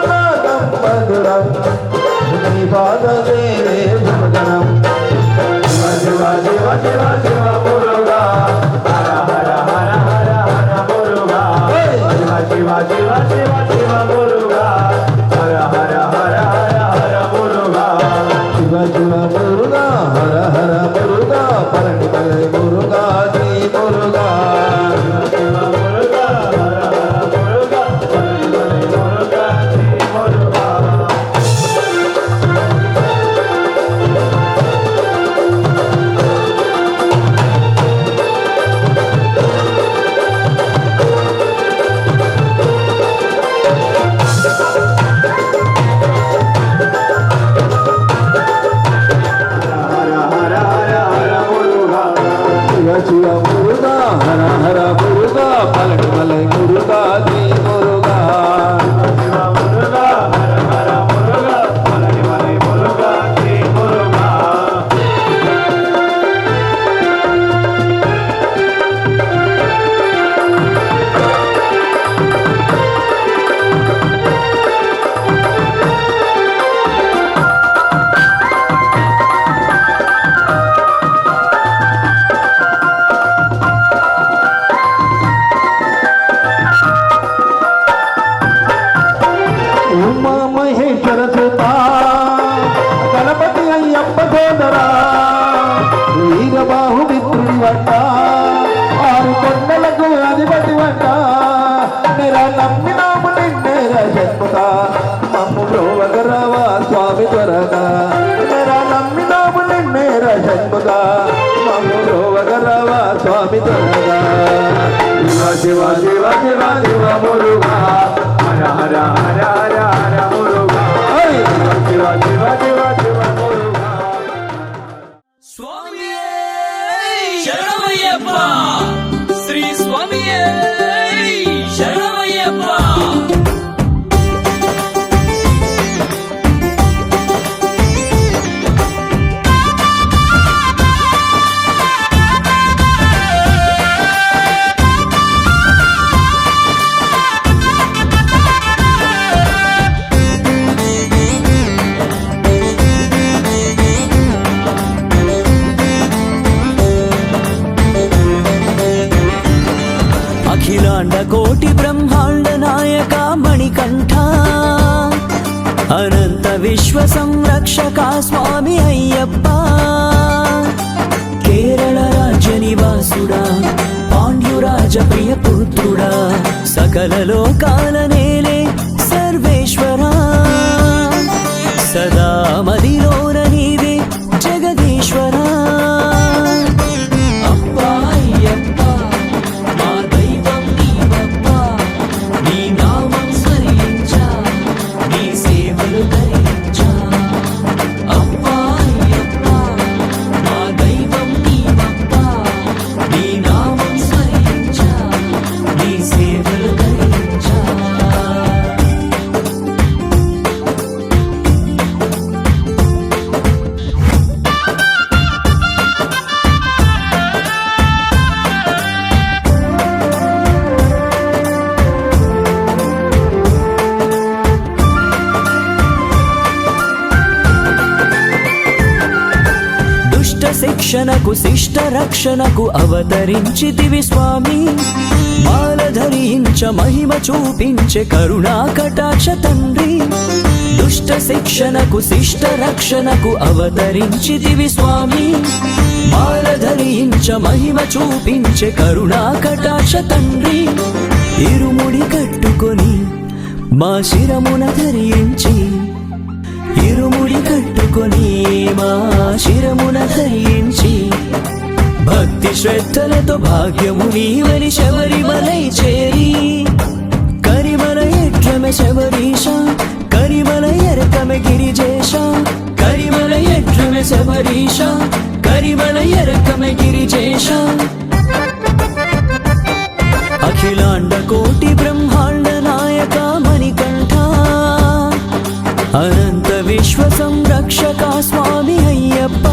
నాదం మధురం నీ పాద సేవే భుజనం శివ శివ శివ శివ శివ మురుగా హర హర హర హర హర మురుగా శివ శివ శివ శివ శివ మురుగా హర హర హర హర హర మురుగా శివ శివ మురుగా హర హర మురుగా పరణి పల్లె మురుగా శ్రీ మురుగా శివ మురుగా హర హర మురుగా పరణి పల్లె మురుగా శ్రీ మురుగా శివ మురుగా హర హర మురుగా పలటి మలై మురుగా శ్రీ మురుగా శివ మురుగా హర హర మురుగా పలటి మలై మురుగా శ్రీ మురుగా ఉమా మహేశ్వర సుత గణపతి అయ్యప్ప సోదరా వీరబాహు మిత్రుడి వంట ఆరు కొండలకు అధిపతి వంట నెరా నమ్మినాము నిన్నేరా జన్మత మమ్ము బ్రోవగరవా స్వామి త్వరగా నెరా నమ్మినాము నిన్నేరా జన్మత మమ్ము బ్రోవగరవా స్వామి త్వరగా శివ శివ శివ శివ శివ మురుగా హర హర హర హర హర మురుగా శివ శివ శివ శివ మురుగా స్వామియే శరణమయ్యప్ప శ్రీ స్వామియే శరణమయ్యప్ప అఖిలాండ కోటి బ్రహ్మాండ నాయక మణికంఠ అనంత విశ్వ సంరక్షక స్వామి అయ్యప్ప కేరళ రాజ్య నివాసుడా పాండ్యురాజ ప్రియ పుత్రుడా సకల లోకాల నేలే సర్వేశ్వరా సదా మదిలోన నీవే జగదీశ్వరా అప్పా అయ్యప్ప మా దైవం నీవప్ప నీ నామం స్మరించా నీ సేవలు ధరించా అప్పా అయ్యప్ప మా దైవం నీవప్ప నీ నామం స్మరించా నీ సేవలు ధరించా దుష్ట శిక్షణకు శిష్ట రక్షణకు అవతరించితివి స్వామి మాల ధరించ మహిమ చూపించే కరుణా కటాక్ష తండ్రి దుష్ట శిక్షణకు శిష్ట రక్షణకు అవతరించితివి స్వామి మాల ధరించ మహిమ చూపించే కరుణా కటాక్ష తండ్రి ఇరుముడి కట్టుకొని మా శిరమున ధరించి ఇరుముడి కట్టుకొని మా శిరమున ధరించి భక్తి శ్రద్ధలతో భాగ్యము నీవని శబరిమలై చేరి కరిమల ఎట్లమె శబరీష కరిమల ఎరకమె గిరిజేశ కరిమల ఎట్లమె శబరీష కరిమల ఎరకమె గిరిజేశ అఖిలాండ కోటి బ్రహ్మాండ నాయక మణికంఠ అనంత విశ్వ సంరక్షక స్వామి అయ్యప్ప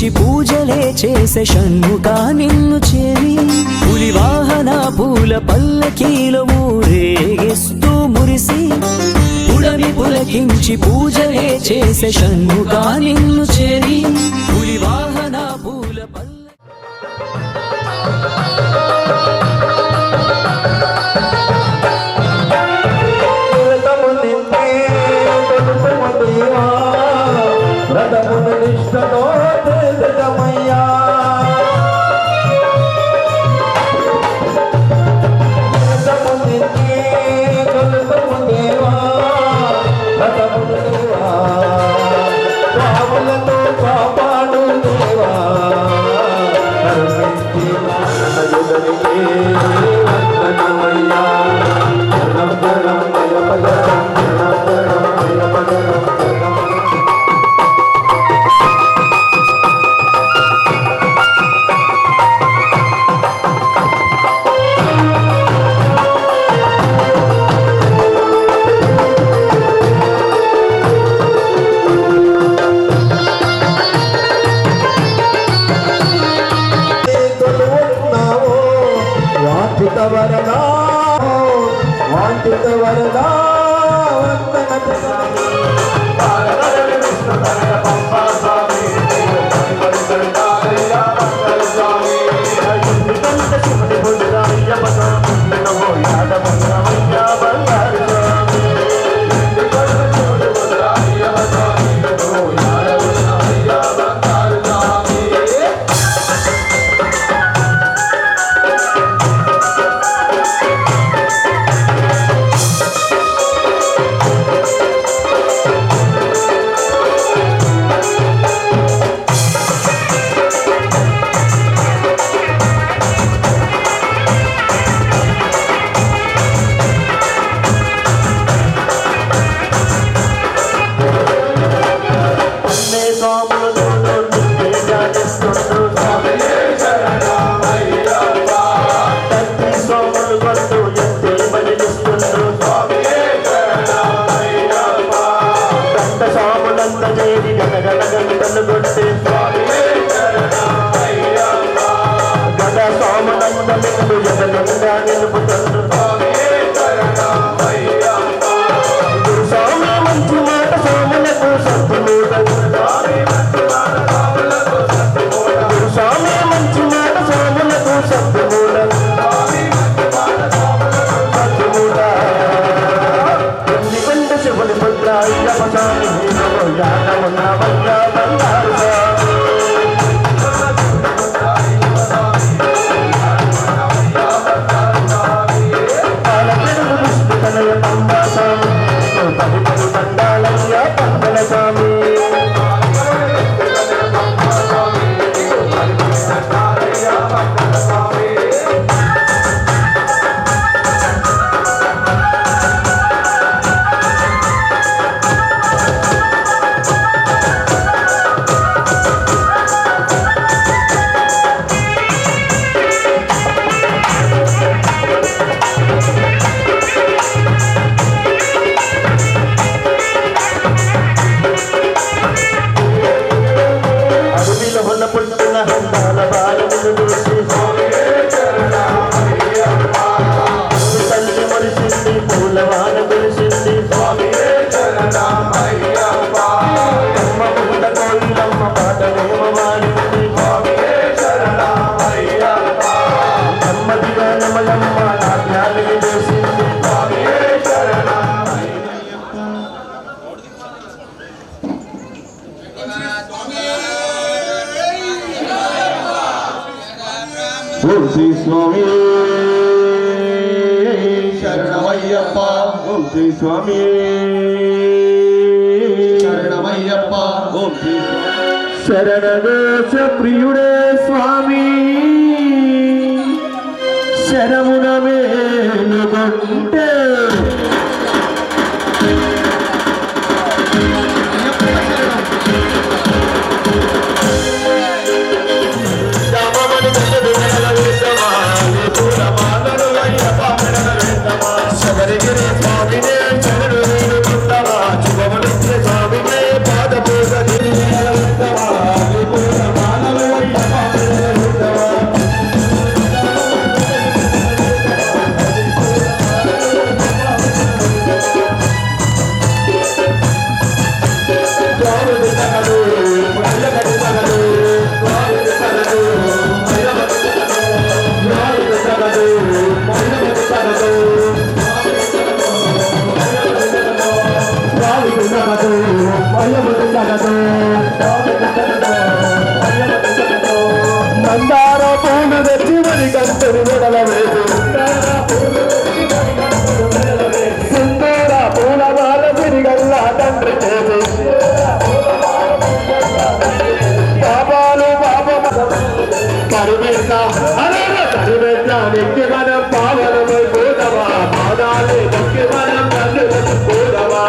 పులకించి పూజలే చేసే షణ్ముఖ నిన్ను చేరి పులి వాహన పూల పల్లకీలో ఊరేగిస్తూ మురిసి పుడమి పులకించి పూజలే చేసే షణ్ముఖ నిన్ను చేరి పులి వాహన పూల రథమును నిష్టతో తేజమయ్యా రథమునికి కొలుతము దేవా రథమును దేవా రాములతో కాపాడు దేవా కరుణించి నయుదనికి వందనమయ్యా శరణం శరణం అయ్యప్ప శరణం శరణం అయ్యప్ప శరణం శరణం వాంఛిత వరదా ఓం శ్రీ స్వామి శరణమయ్యప్ప ఓం శ్రీ స్వామి శరణమయ్యప్ప ఓం శ్రీ శరణదేశ ప్రియుడే స్వామి శరమున వేలుగొంటే శబరిగిరి స్వామినే చరణు వేడుకుంటవా శుభమునిచ్చే స్వామినే పాద పూజ మణికంఠుని మెడల వేసి సింధూర పూలమాల తిరిగల్లా తండ్రి చేసి పాపాలు పరివేశానికి మనం పావనమై పోదవా పాదాలే నొక్కి మనం తండ్రులకు పోదవా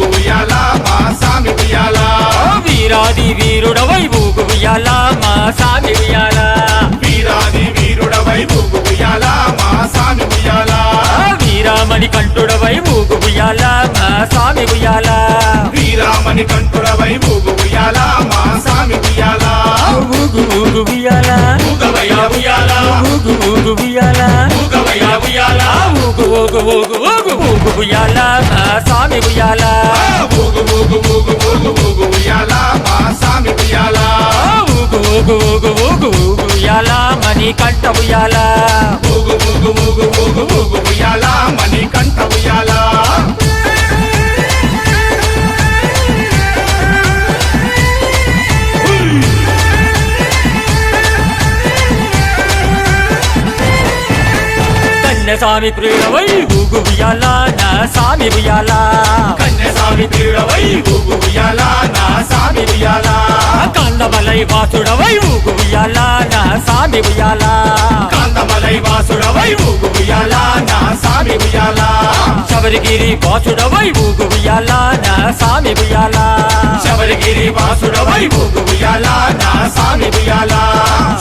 ఉయ్యాలా మా సామి ఉయ్యాలా వీరాది వీరుడవై ఊగు ఉయ్యాలా మా సామి ఉయ్యాలా వీరామణి కంఠుడవై ఊగు ఉయ్యాలా మా సామి ఉయ్యాలా వీరామణి కంఠుడవై ఊగు ఉయ్యాలా మా సామి ఉయ్యాలా ఊగు ఊగు ఉయ్యాలా ఊగవయ్యా ఉయ్యాలా ఊగు ఊగు ఉయ్యాలా ఊగవయ్యా ఉయ్యాలా ఊగు ఊగు ఊగు ఊగు ఊగు ఉయ్యాలా మా సామి ఉయ్యాలా ఊగు ఊగు ఊగు ఊగు ఊగు ఉయ్యాలా మా సామి ఉయ్యాలా ఊగు ఊగు ఊగు ఊగు ఊగు ఉయ్యాలా మణి కంఠ ఉయ్యాలా ఊగు ఊగు ఊగు ఊగు ఊగు ఉయ్యాలా మణి కంఠ ఉయ్యాలా కన్యస్వామి ప్రియుడవై ఊగు ఉయ్యాలా నా సామి ఉయ్యాలా కన్యస్వామి ప్రియుడవై ఊగు ఉయ్యాలా నా సామి ఉయ్యాలా కందమలై వాసుడవై ఊగు ఉయ్యాలా నా సామి ఉయ్యాలా కాంతమలై వాసుడవై ఊగు ఉయ్యాలా నా సామి ఉయ్యాలా శబరిగిరి వాసుడవై ఊగు ఉయ్యాలా నా సామి ఉయ్యాలా శబరిగిరి వాసుడవై ఊగు ఉయ్యాలా నా సామి ఉయ్యాలా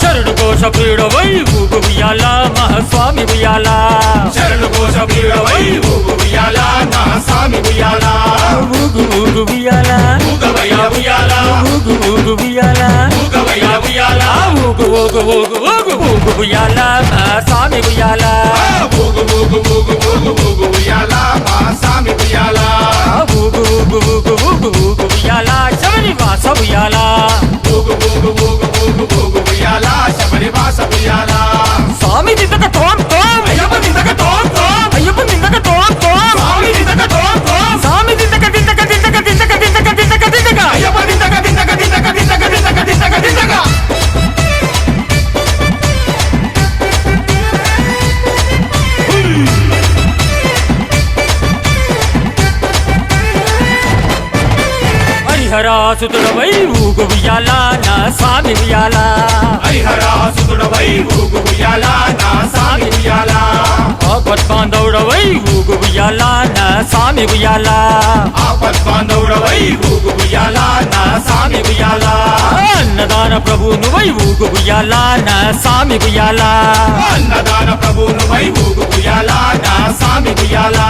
శరణు కోశ ప్రియుడవై ఊగు ఉయ్యాలా మహాస్వామి ఉయ్యాలా శరణు కోశ ప్రియుడవై ఊగు ఉయ్యాలా నా సామి ఉయ్యాలా ఊగు ఊగు ఉయ్యాలా ఊగవయ్యా ఉయ్యాలా ఊగు ఊగు ఉయ్యాలా ఊగవయ్యా ఉయ్యాలా ఊగు ఊగు ఊగు ఊగు ఊగు ఉయ్యాలా మహాస్వామి ఉయ్యాలా ఊగు ఊగు ఊగు ఊగు ఊగు ఉయ్యాలా మా సామి ఉయ్యాలా ఊగు ఊగు ఊగు ఊగు ఊగు ఉయ్యాలా శబరి వాస ఉయ్యాలా ఊగు ఊగు ఊగు ఊగు ఊగు ఉయ్యాలా శబరి వాస ఉయ్యాలా స్వామి దిద్దక తోం తోం అయ్యప్ప నిందక తోం తోం అయ్యప్ప దిద్దక తోం తోం స్వామి నిందక తోం తోం స్వామి దిద్దక దిద్దక దిద్దక దిద్దక దిద్దక దిద్దక దిద్దక అయ్యప్ప నిందక దిందక దిందక దిందక దిందక దిందక దిందక హరిహరాసుతుడవై ఊగు ఉయ్యాలా నా సామి ఉయ్యాలా హరిహరాసుతుడవై ఊగు ఉయ్యాలా నా సామి ఉయ్యాలా ఆపద్బాంధవుడవై ఊగు ఉయ్యాలా నా సామి ఉయ్యాలా ఆపద్బాంధవుడవై ఊగు ఉయ్యాలా నా సామి ఉయ్యాలా అన్నదాన ప్రభువునువై ఊగు ఉయ్యాలా నా సామి ఉయ్యాలా అన్నదాన ప్రభువునువై ఊగు ఉయ్యాలా నా సామి ఉయ్యాలా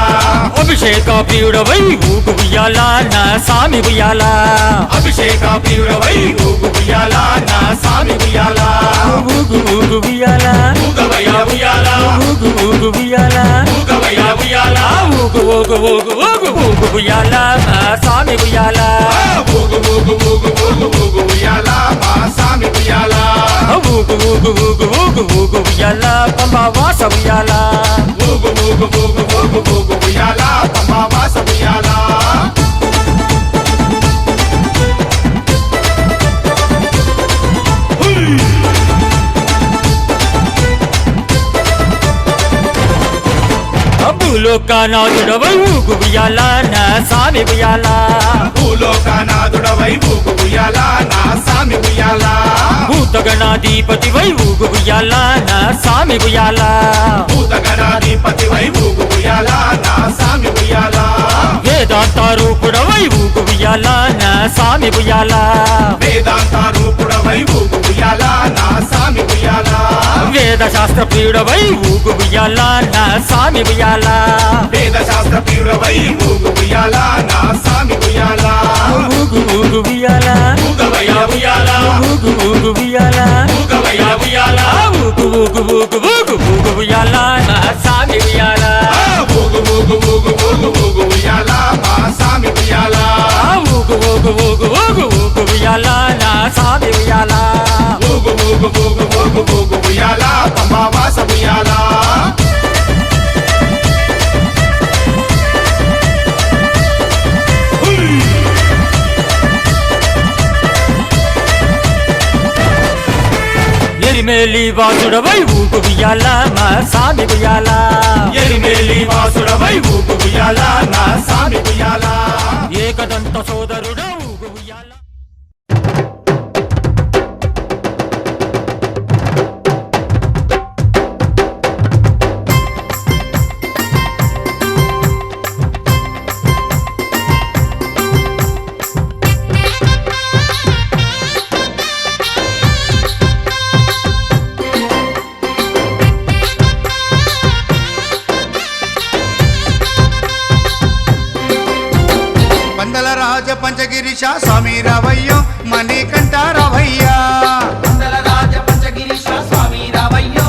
అభిషేక ప్రియుడవై ఊగు ఉయ్యాలా నా సామి ఉయ్యాలా అభిషేక ప్రియుడవై ఊగు ఉయ్యాలా నా సామి ఉయ్యాలా ఊగు ఊగు ఉయ్యాలా ఊగవయ్యా ఉయ్యాలా ఊగు ఊగు ఉయ్యాలా ఊగవయ్యా ఉయ్యాలా ఊగు ఊగు ఊగు ఊగు ఊగు ఉయ్యాలా నా సామి ఉయ్యాలా ఊగు ఊగు ఊగు ఊగు ఊగు ఉయ్యాలా మా సామి ఉయ్యాలా ఊగు ఊగు ఊగు ఊగు ఊగు ఉయ్యాలా పంబా వాస ఉయ్యాలా ఊగు ఊగు ఊగు ఊగు ఊగు ఉయ్యాలా పంబా వాస ఉయ్యాలా భూలోకనాథుడవై ఊగు ఉయ్యాలా నా సామి ఉయ్యాలా భూలోకనాథుడవై ఊగు ఉయ్యాలా నా సామి ఉయ్యాలా భూతగణాధిపతివై ఊగు ఉయ్యాలా నా సామి ఉయ్యాలా భూతగణాధిపతివై ఊగు ఉయ్యాలా నా సామి ఉయ్యాలా వేదాంత రూపుడవై ఊగు ఉయ్యాలా నా సామి ఉయ్యాలా వేదాంత రూపుడవై ఊగు ఉయ్యాలా నా సామి ఉయ్యాలా వేద శాస్త్ర ప్రియుడవై ఊగు ఉయ్యాలా నా సామి ఉయ్యాలా వేద శాస్త్ర ప్రియుడవై ఊగు ఉయ్యాలా నా సామి ఉయ్యాలా ఊగు ఊగు ఉయ్యాలా ఊగవయ్యా ఉయ్యాలా ఊగు ఊగు ఉయ్యాలా ఊగవయ్యా ఉయ్యాలా ఊగు ఊగు ఊగు ఊగు ఊగు ఉయ్యాలా నా సామి ఉయ్యాలా ఊగు ఊగు ఉయ్యాల మా స్వామి ఉయ్యాల ఊగు ఊగు ఊగు ఊగు ఊగు ఉయ్యాల నా స్వామి ఉయ్యాల ఊగు ఊగు ఊగు ఊగు ఊగు ఉయ్యాల పంబావాస ఉయ్యాల ఎరిమేలి వాసుడవై ఊగు ఉయ్యాల మా స్వామి ఉయ్యాల ఎరిమేలి వాసుడవై ఊగు ఉయ్యాల నా స్వామి ఉయ్యాల ఏకదంత సోదరుడ ఊగు ఉయ్యాల పందల రాజ పంచగిరీశ స్వామి రావయ్యో మణికంఠ రావయ్యా పందల రాజ పంచగిరీశ స్వామి రావయ్యో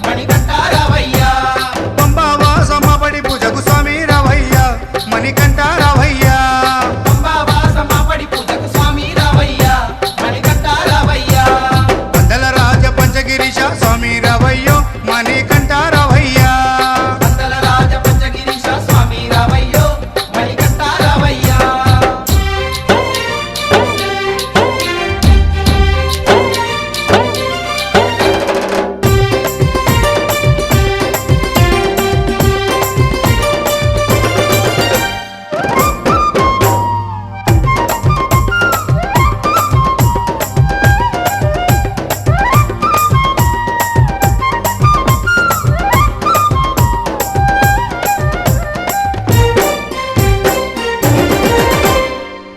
మణికంఠ రావయ్యా పంబావాస మాపడి పూజకు స్వామి రావయ్యా మణికంఠ రావయ్యా పంబావాస మాపడి పూజకు స్వామి రావయ్యా మణికంఠ రావయ్యా పందల రాజ పంచగిరీశ స్వామి రావయ్యో మణికంఠ రావయ్యా పందల రాజ పంచగిరీశ స్వామి రావయ్యో మణికంఠ రావయ్యా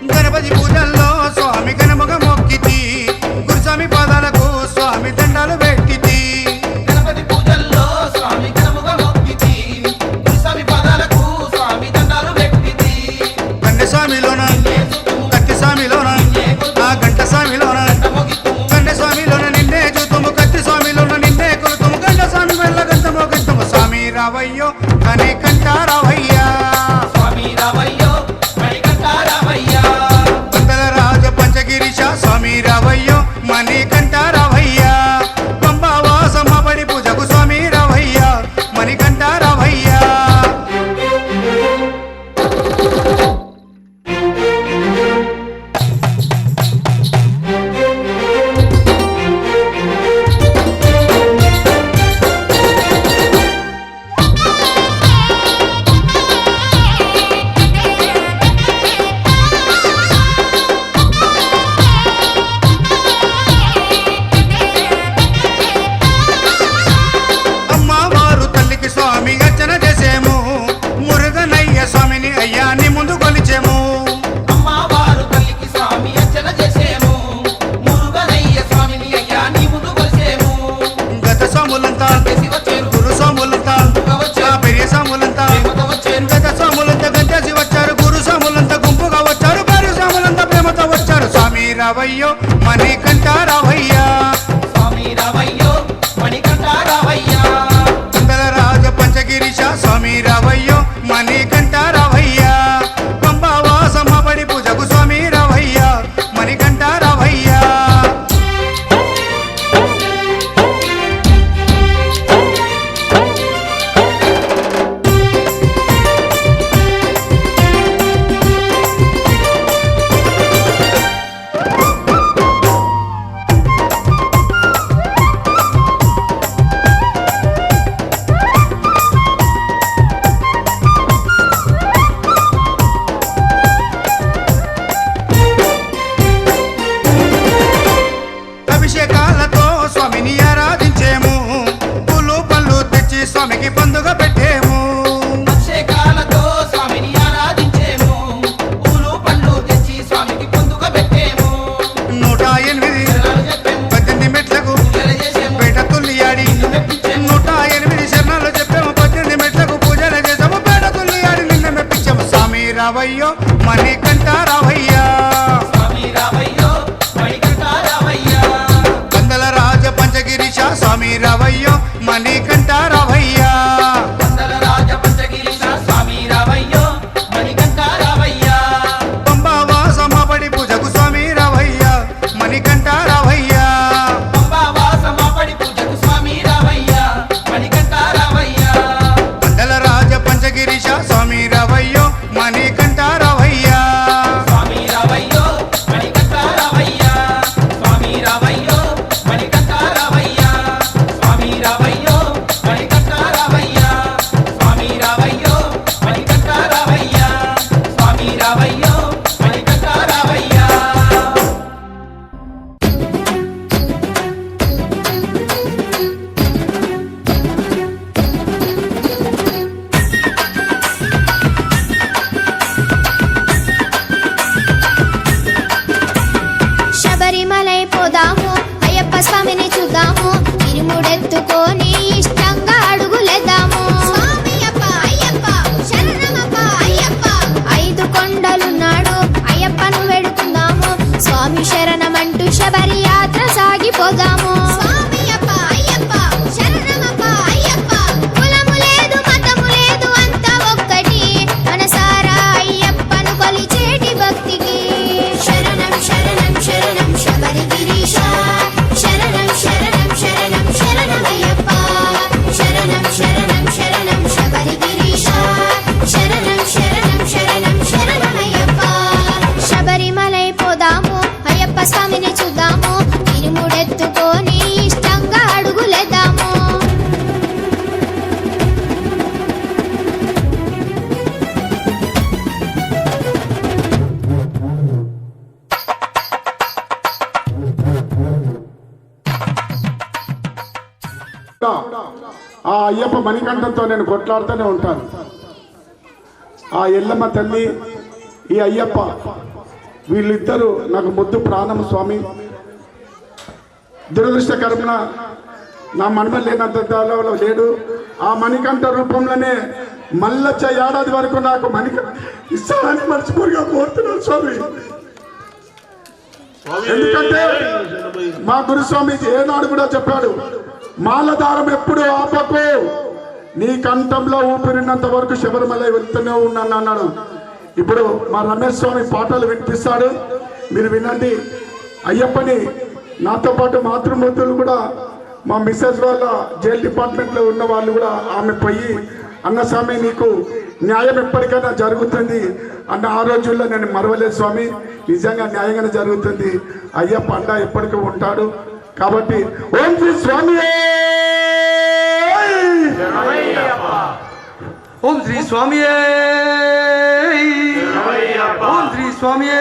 గణపతి పూజల్లో స్వామి గణముగ మొక్కితి గురుస్వామి పాదాలకు స్వామి దండాలు పెట్టితి గణపతి పూజల్లో స్వామి గణముగా మొక్కితి గురుస్వామి పాదాలకు స్వామి దండాలు పెట్టితి కన్నె స్వామిలోన కత్తి స్వామిలోన ఆ గంట స్వామిలోన కన్నె స్వామిలోన నిన్నే చూతుము కత్తి స్వామిలోన నిన్నే కొలుతుము గంట స్వామి వెళ్ళ గంటమో గంటము స్వామి రావయ్యో కని కంట రావయ్యా స్వామి రావయ్యో మణికంఠ రావయ్యా పందల రాజ పంచగిరీశ స్వామి రావయ్యో మణికంఠ రావయ్యా పంబావాస మాపడి పూజకు స్వామి రావయ్యా మణికంఠ రావయ్యా అమ్మవారు తల్లికి స్వామి అర్చన చేసేము మురుగనయ్య స్వామిని అయ్యాన్ని ముందు కొలిచేము అమ్మవారు తల్లికి స్వామి అర్చన చేసేము మురుగనయ్య స్వామిని అయ్యా నీ ముందు కొలిసేము గత స్వాములంతా గురు స్వాములంతా ఆ పెరియ స్వాములంతా గత స్వాములంతా గంటేసి వచ్చారు గురు స్వాములంతా గుంపుగా వచ్చారు భార్య స్వాములంతా ప్రేమతో వచ్చారు స్వామి రావయ్యో మణికంఠ రావయ్యా స్వామి రావయ్యో మణికంఠ రావయ్యా పందల రాజ పంచగిరీశ స్వామి రావయ్యో మణికంఠ రావయ్యా పంబావాస మాపడి పూజకు స్వామి రావయ్యా మణికంఠ రావయ్యా అభిషేకాలతో స్వామిని ఆరాధించేము పూలు పళ్ళు తెచ్చి స్వామికి పండుగ పెట్టేము అభిషేకాలతో స్వామిని ఆరాధించేము పూలు పండ్లు తెచ్చి స్వామికి పొందుక పెట్టేము 108 18 మెట్లకు పేట తుల్లియాడి 108 శరణాలు చెప్పాము 18 మెట్లకు పూజలు చేసాము పేట తుల్లియాడి నిన్న మెప్పించాము స్వామి రావయ్యో మణికంఠ రావయ్యా స్వామి రావయ్యో మణికంఠ రావయ్యా పందల రాజ పంచగిరీశ స్వామి రావయ్యో మణికంఠ రావయ్యా పందల అయ్యప్ప మణికంఠంతో నేను కొట్లాడుతూనే ఉంటాను. ఆ ఎల్లమ్మ తల్లి, ఈ అయ్యప్ప, వీళ్ళిద్దరూ నాకు ముద్దు ప్రాణం స్వామి. దురదృష్టకరమున నా మనమ లేనంత లేడు. ఆ మణికంఠ రూపంలోనే మళ్ళొచ్చ ఏడాది వరకు నాకు ఇస్తానని మనస్ఫూర్తిగా కోరుతున్నాను స్వామి. ఎందుకంటే మా గురుస్వామి ఏనాడు కూడా చెప్పాడు, మాలదారం ఎప్పుడు ఆపకు, నీ కంఠంలో ఊపిరినంత వరకు శబరిమల వెళ్తూనే ఉన్నాను అన్నాడు. ఇప్పుడు మా రమేష్ స్వామి పాటలు వినిపిస్తాడు, మీరు వినండి. అయ్యప్పని నాతో పాటు మాతృమూర్తులు కూడా, మా మిస్సెస్ వాళ్ళ జైల్ డిపార్ట్మెంట్లో ఉన్న వాళ్ళు కూడా ఆమె పోయి, అన్న స్వామి నీకు న్యాయం ఎప్పటికైనా జరుగుతుంది అన్న ఆ రోజుల్లో నేను మరవలేదు స్వామి, నిజంగా న్యాయంగానే జరుగుతుంది. అయ్యప్ప అండ ఎప్పటికీ ఉంటాడు. కాబట్టి ఓం శ్రీ స్వామి, ఓం శ్రీ స్వామి, ఓం శ్రీ స్వామి.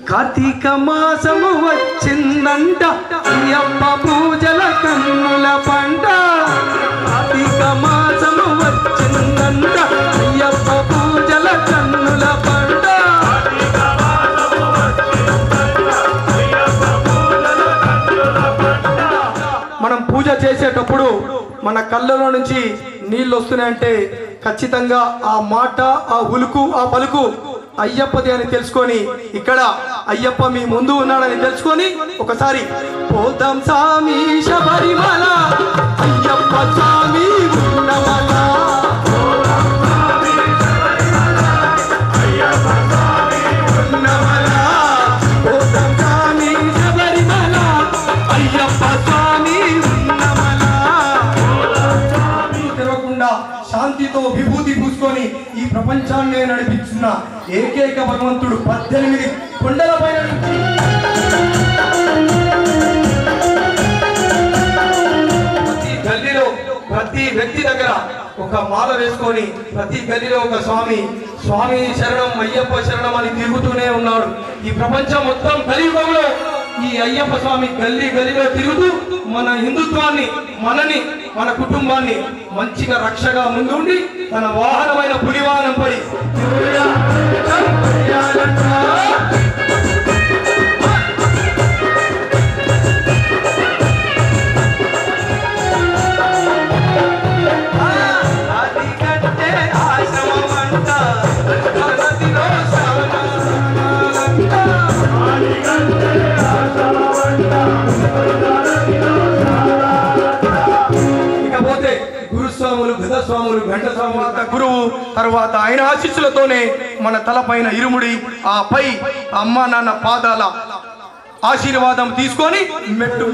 కార్తీక మాసము వచ్చిందంట, అయ్యప్ప పూజల కన్నుల పంట. కార్తీక మాసము వచ్చిందంట, అయ్యప్ప పూజల కన్నుల పంట. మనం పూజ చేసేటప్పుడు మన కళ్ళలో నుంచి నీళ్ళు వస్తున్నాయంటే ఖచ్చితంగా ఆ మాట, ఆ ఉలుకు, ఆ పలుకు అయ్యప్పది అని తెలుసుకొని, ఇక్కడ అయ్యప్ప మీ ముందు ఉన్నాడని తెలుసుకొని ఒకసారి పోదాం సామి శబరిమల, అయ్యప్ప స్వామి ఉన్నమల. పోదాం సామి శబరిమల, అయ్యప్ప స్వామి ఉన్నమల. తెరవకుండా శాంతితో విభూతి పూసుకొని ఈ ప్రపంచాన్ని నడిపిస్తున్న ఏకైక భగవంతుడు 18 కొండల పైన నుంచి ప్రతి గల్లీలో, ప్రతి వ్యక్తి దగ్గర ఒక మాల వేసుకొని ప్రతి గల్లీలో ఒక స్వామి, స్వామి శరణం, అయ్యప్ప శరణం అని తిరుగుతూనే ఉన్నాడు. ఈ ప్రపంచం మొత్తం కలియుగంలో ఈ అయ్యప్ప స్వామి గల్లీ గల్లీలో తిరుగుతూ మన హిందుత్వాన్ని, మనని, మన కుటుంబాన్ని మంచిగా రక్షగా ముందుండి తన వాహనమైన పులివాహనంపై గజస్వాములు, గంట స్వాములు, గురువు, తర్వాత ఆయన ఆశీస్సులతోనే మన తలపైన ఇరుముడి, ఆ పై అమ్మ నాన్న పాదాల ఆశీర్వాదం తీసుకొని మెట్టు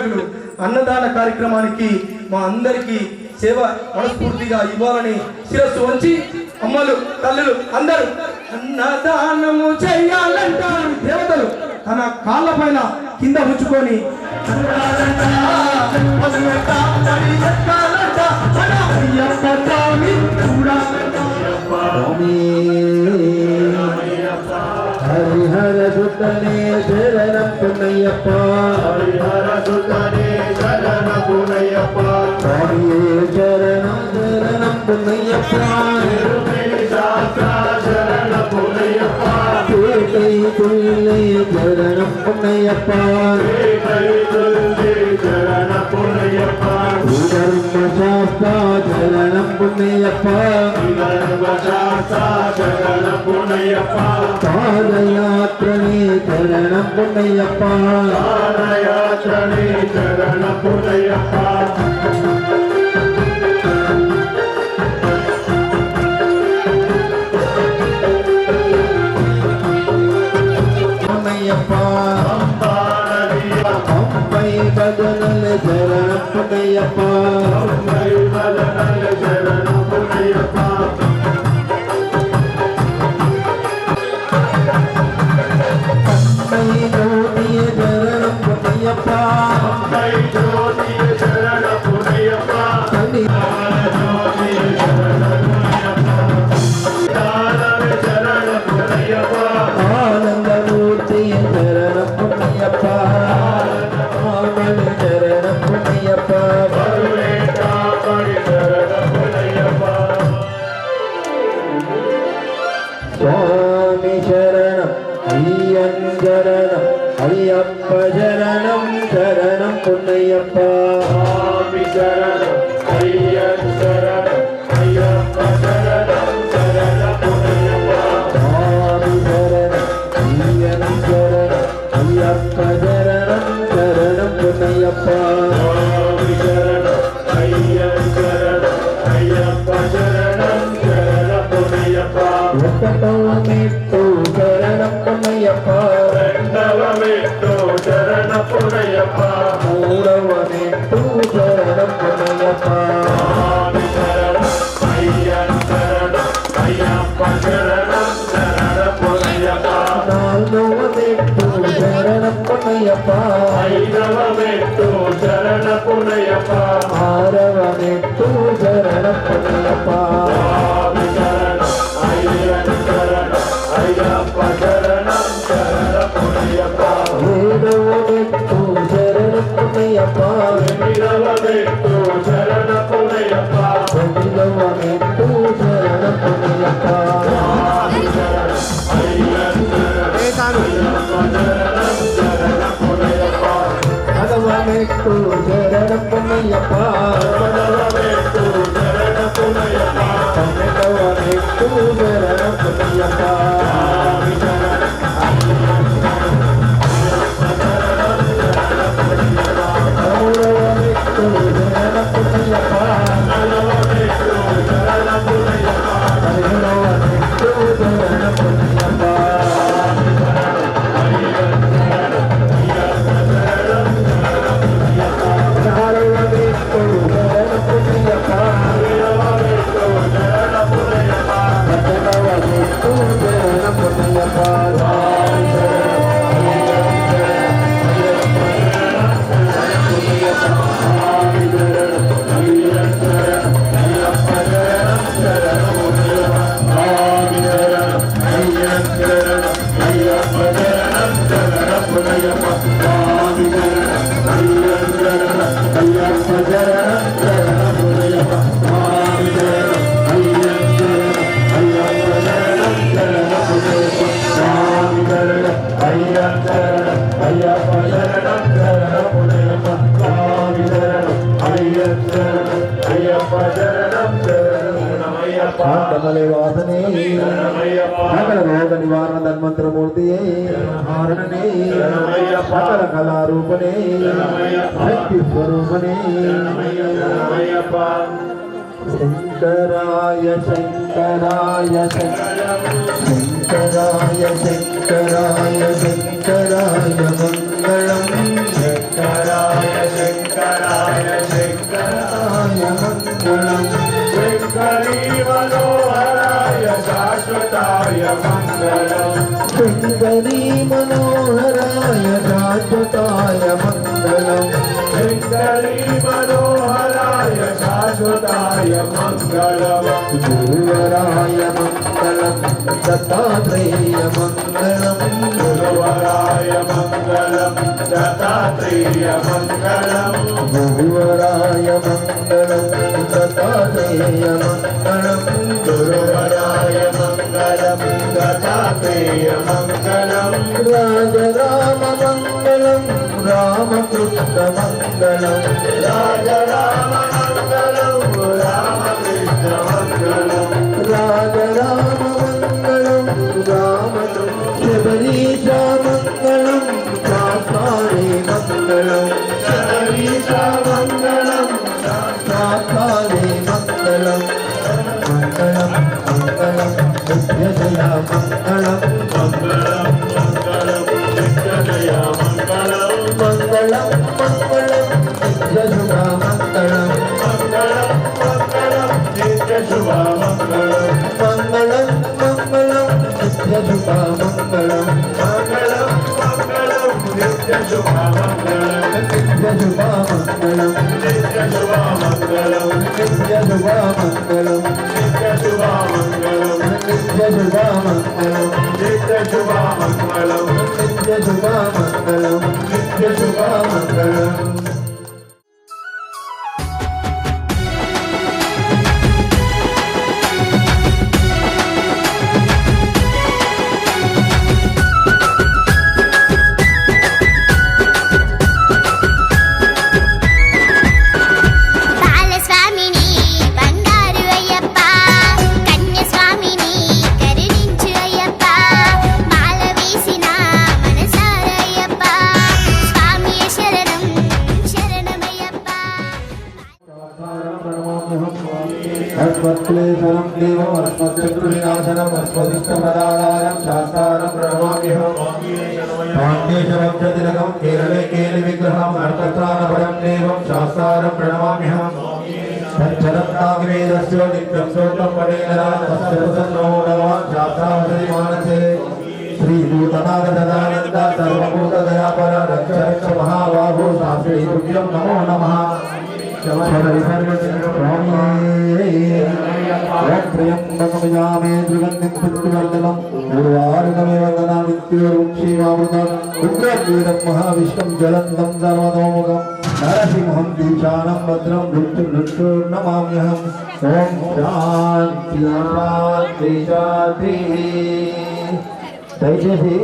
అన్నదాన కార్యక్రమానికి మా అందరికీ సేవ మనస్ఫూర్తిగా ఇవ్వాలని శిరస్సు వంచి అమ్మలు, తల్లులు అందరూ అన్నదానము చేయాలంటారు. దేవతలు తన కాళ్ళ పైన కింద ఉంచుకొని హరిహర సుతనే శరణం పుణయ్యప్ప, హరిహర సుతనే శరణం పుణయ్యప్ప, స్వామియే శరణం శరణం పుణయ్యప్ప, శరణం పుణయ్యప్ప, కేకై తుల్లై శరణం పుణయ్యప్ప, కేకై తుల్లై శరణం పుణయ్యప్ప, ధర్మశాస్త్ర శరణం పుణయ్యప్ప, ధర్మశాస్త్ర శరణం పుణయ్యప్ప, పాదయాత్రనే శరణం పుణయ్యప్ప, పాదయాత్రనే శరణం పుణయ్యప్ప. పంపై బదనల శరణం పుణయ్యప్ప, పంపై బదనల శరణం పుణయ్యప్ప, పంపై జ్యోతియ శరణం పుణయ్యప్ప, పంపై జ్యోతియ శరణం పుణయ్యప్ప, జ్యోతియ శరణం పుణయ్యప్ప, శరణం పుణయ్యప్ప, ఆనందమూర్తి శరణం పుణయ్యప్ప, పున్నయ్యప్ప స్వామి శరణం అయ్యప్ప శరణం అయ్యప్ప శరణం శరణం పునయ్యప్ప స్వామి శరణం అయ్యప్ప శరణం అయ్యప్ప శరణం శరణం పున్నయ్యప్ప స్వామి శరణం అయ్యప్ప శరణం అయ్యప్ప శరణం శరణం పునయ్యప్ప ఒకటవ మెట్టు శరణం పున్నయ్యప్ప రెండవ మెట్టు శరణం పునయ్యప్ప మూడవ మెట్టు శరణం పున్నయ్యప్ప స్వామి శరణం అయ్యప్ప శరణం అయ్యప్ప శరణం శరణం పునయ్యప్ప నాలుగవ మెట్టు శరణం పున్నయ్యప్ప ఐదవ మెట్టు శరణం పునయ్యప్ప ఆరవ మెట్టు శరణం పున్నయ్యప్ప స్వామి శరణం అయ్యప్ప శరణం అయ్యప్ప శరణం శరణం పునయ్యప్ప ఏడవ మెట్టు శరణం పున్నయ్యప్ప ఎనిమిదవ మెట్టు శరణం పునయ్యప్ప తొమ్మిదవ మెట్టు శరణం పున్నయ్యప్ప స్వామి శరణం అయ్యప్ప శరణం శరణం పునయ్యప్ప పదవ మెట్టు శరణం పున్నయ్యప్ప పదవ మెట్టు శరణం పునయ్యప్ప పన్నెండవ మెట్టు శరణం పున్నయ్యప్ప స్వామి శరణం మూడవ మెట్టు శరణం పున్నయ్యప్ప పదవ మెట్టు శరణం పునయ్యప్ప పదిహేనవ మెట్టు శరణం పున్నయ్యప్ప పదహారవ మెట్టు శరణం పున్నయ్యప్ప పద్దెనవ మెట్టు శరణం పున్నయ్యప్ప కాండమలే వాసనే సకల రోగ నివారణ ధన్వంతరమూర్తియే హారణనే సకల కళారూపనే శక్తి స్వరూపనే శంకరాయ శంకరాయ శంకరాయ శంకరాయ శంకరాయ మంగళం శంకరాయ శంకరాయ శంకరాయ మంగళం శంకరీ మనోహరాయ శాశ్వతాయ మంగళం శంకరీ మనోహరాయ శాశ్వతాయ మంగళం శంకరీ మనోహరాయ శాశ్వతాయ మంగళం గురువరాయ మంగళం దత్తాత్రేయ మంగళం గురువరాయ మంగళం దత్తాత్రేయ మంగళం గురువరాయ మంగళం దత్తాత్రేయ మంగళం గురువరాయ మంగళం దత్తాత్రేయ మంగళం రాజరామ మంగళం రామకృష్ణ మంగళం రాజరామ మంగళం రామకృష్ణ మంగళం రాజరామ మంగళం రామకృష్ణ శబరీశ మంగళం శాస్త్రాణి మంగళం శబరీశ మంగళం శాస్త్రాణి మంగళం మంగళం మంగళం నిత్యజయ మంగళం మంగళం మంగళం నిత్యజయ మంగళం మంగళం మంగళం నిత్యశుభ మంగళం మంగళం మంగళం నిత్యశుభ మంగళం మంగళం మంగళం నిత్యశుభ మంగళం మంగళం మంగళం నిత్యశుభ మంగళం నిత్యశుభ మంగళం నిత్యశుభ మంగళం నిత్యశుభ మంగళం నిత్యశుభ మంగళం నిత్యశుభ మంగళం నిత్యశుభ మంగళం నిత్యశుభ మంగళం నిత్యశుభ మంగళం अस्मत्क्लेशनं देवम् अस्मच्चक्रुविनाशनम् अस्मदिष्टप्रदातारं शास्तारं प्रणमाम्यहम् पाण्डेशवं च तिलकं केरले केलिविग्रहम् अर्थत्राणभयं देवं शास्तारं प्रणमाम्यहम् पञ्चरत्नाग्रेदस्य नित्यं सोत्रं पडेन तस्य प्रसन्नो नमः शास्त्रावसरि मानसे श्रीभूतनागदानन्द सर्वभूतदयापर रक्ष रक्ष महाबाहो शास्त्री तुभ्यं नमो नमः त्र्यम्बकमयामे त्रिगन्धिं पितृवन्दनं उर्वारुकमेव गणानित्योरुक्षीमामृतम् रुद्रवीरं महाविष्णुं ज्वलन्तं सर्वतोमुखं नरसिंहं दीशानं भद्रं मृत्युर्नमाम्यहम् ॐ शान्ति शान्ति शान्तिः దయచేసి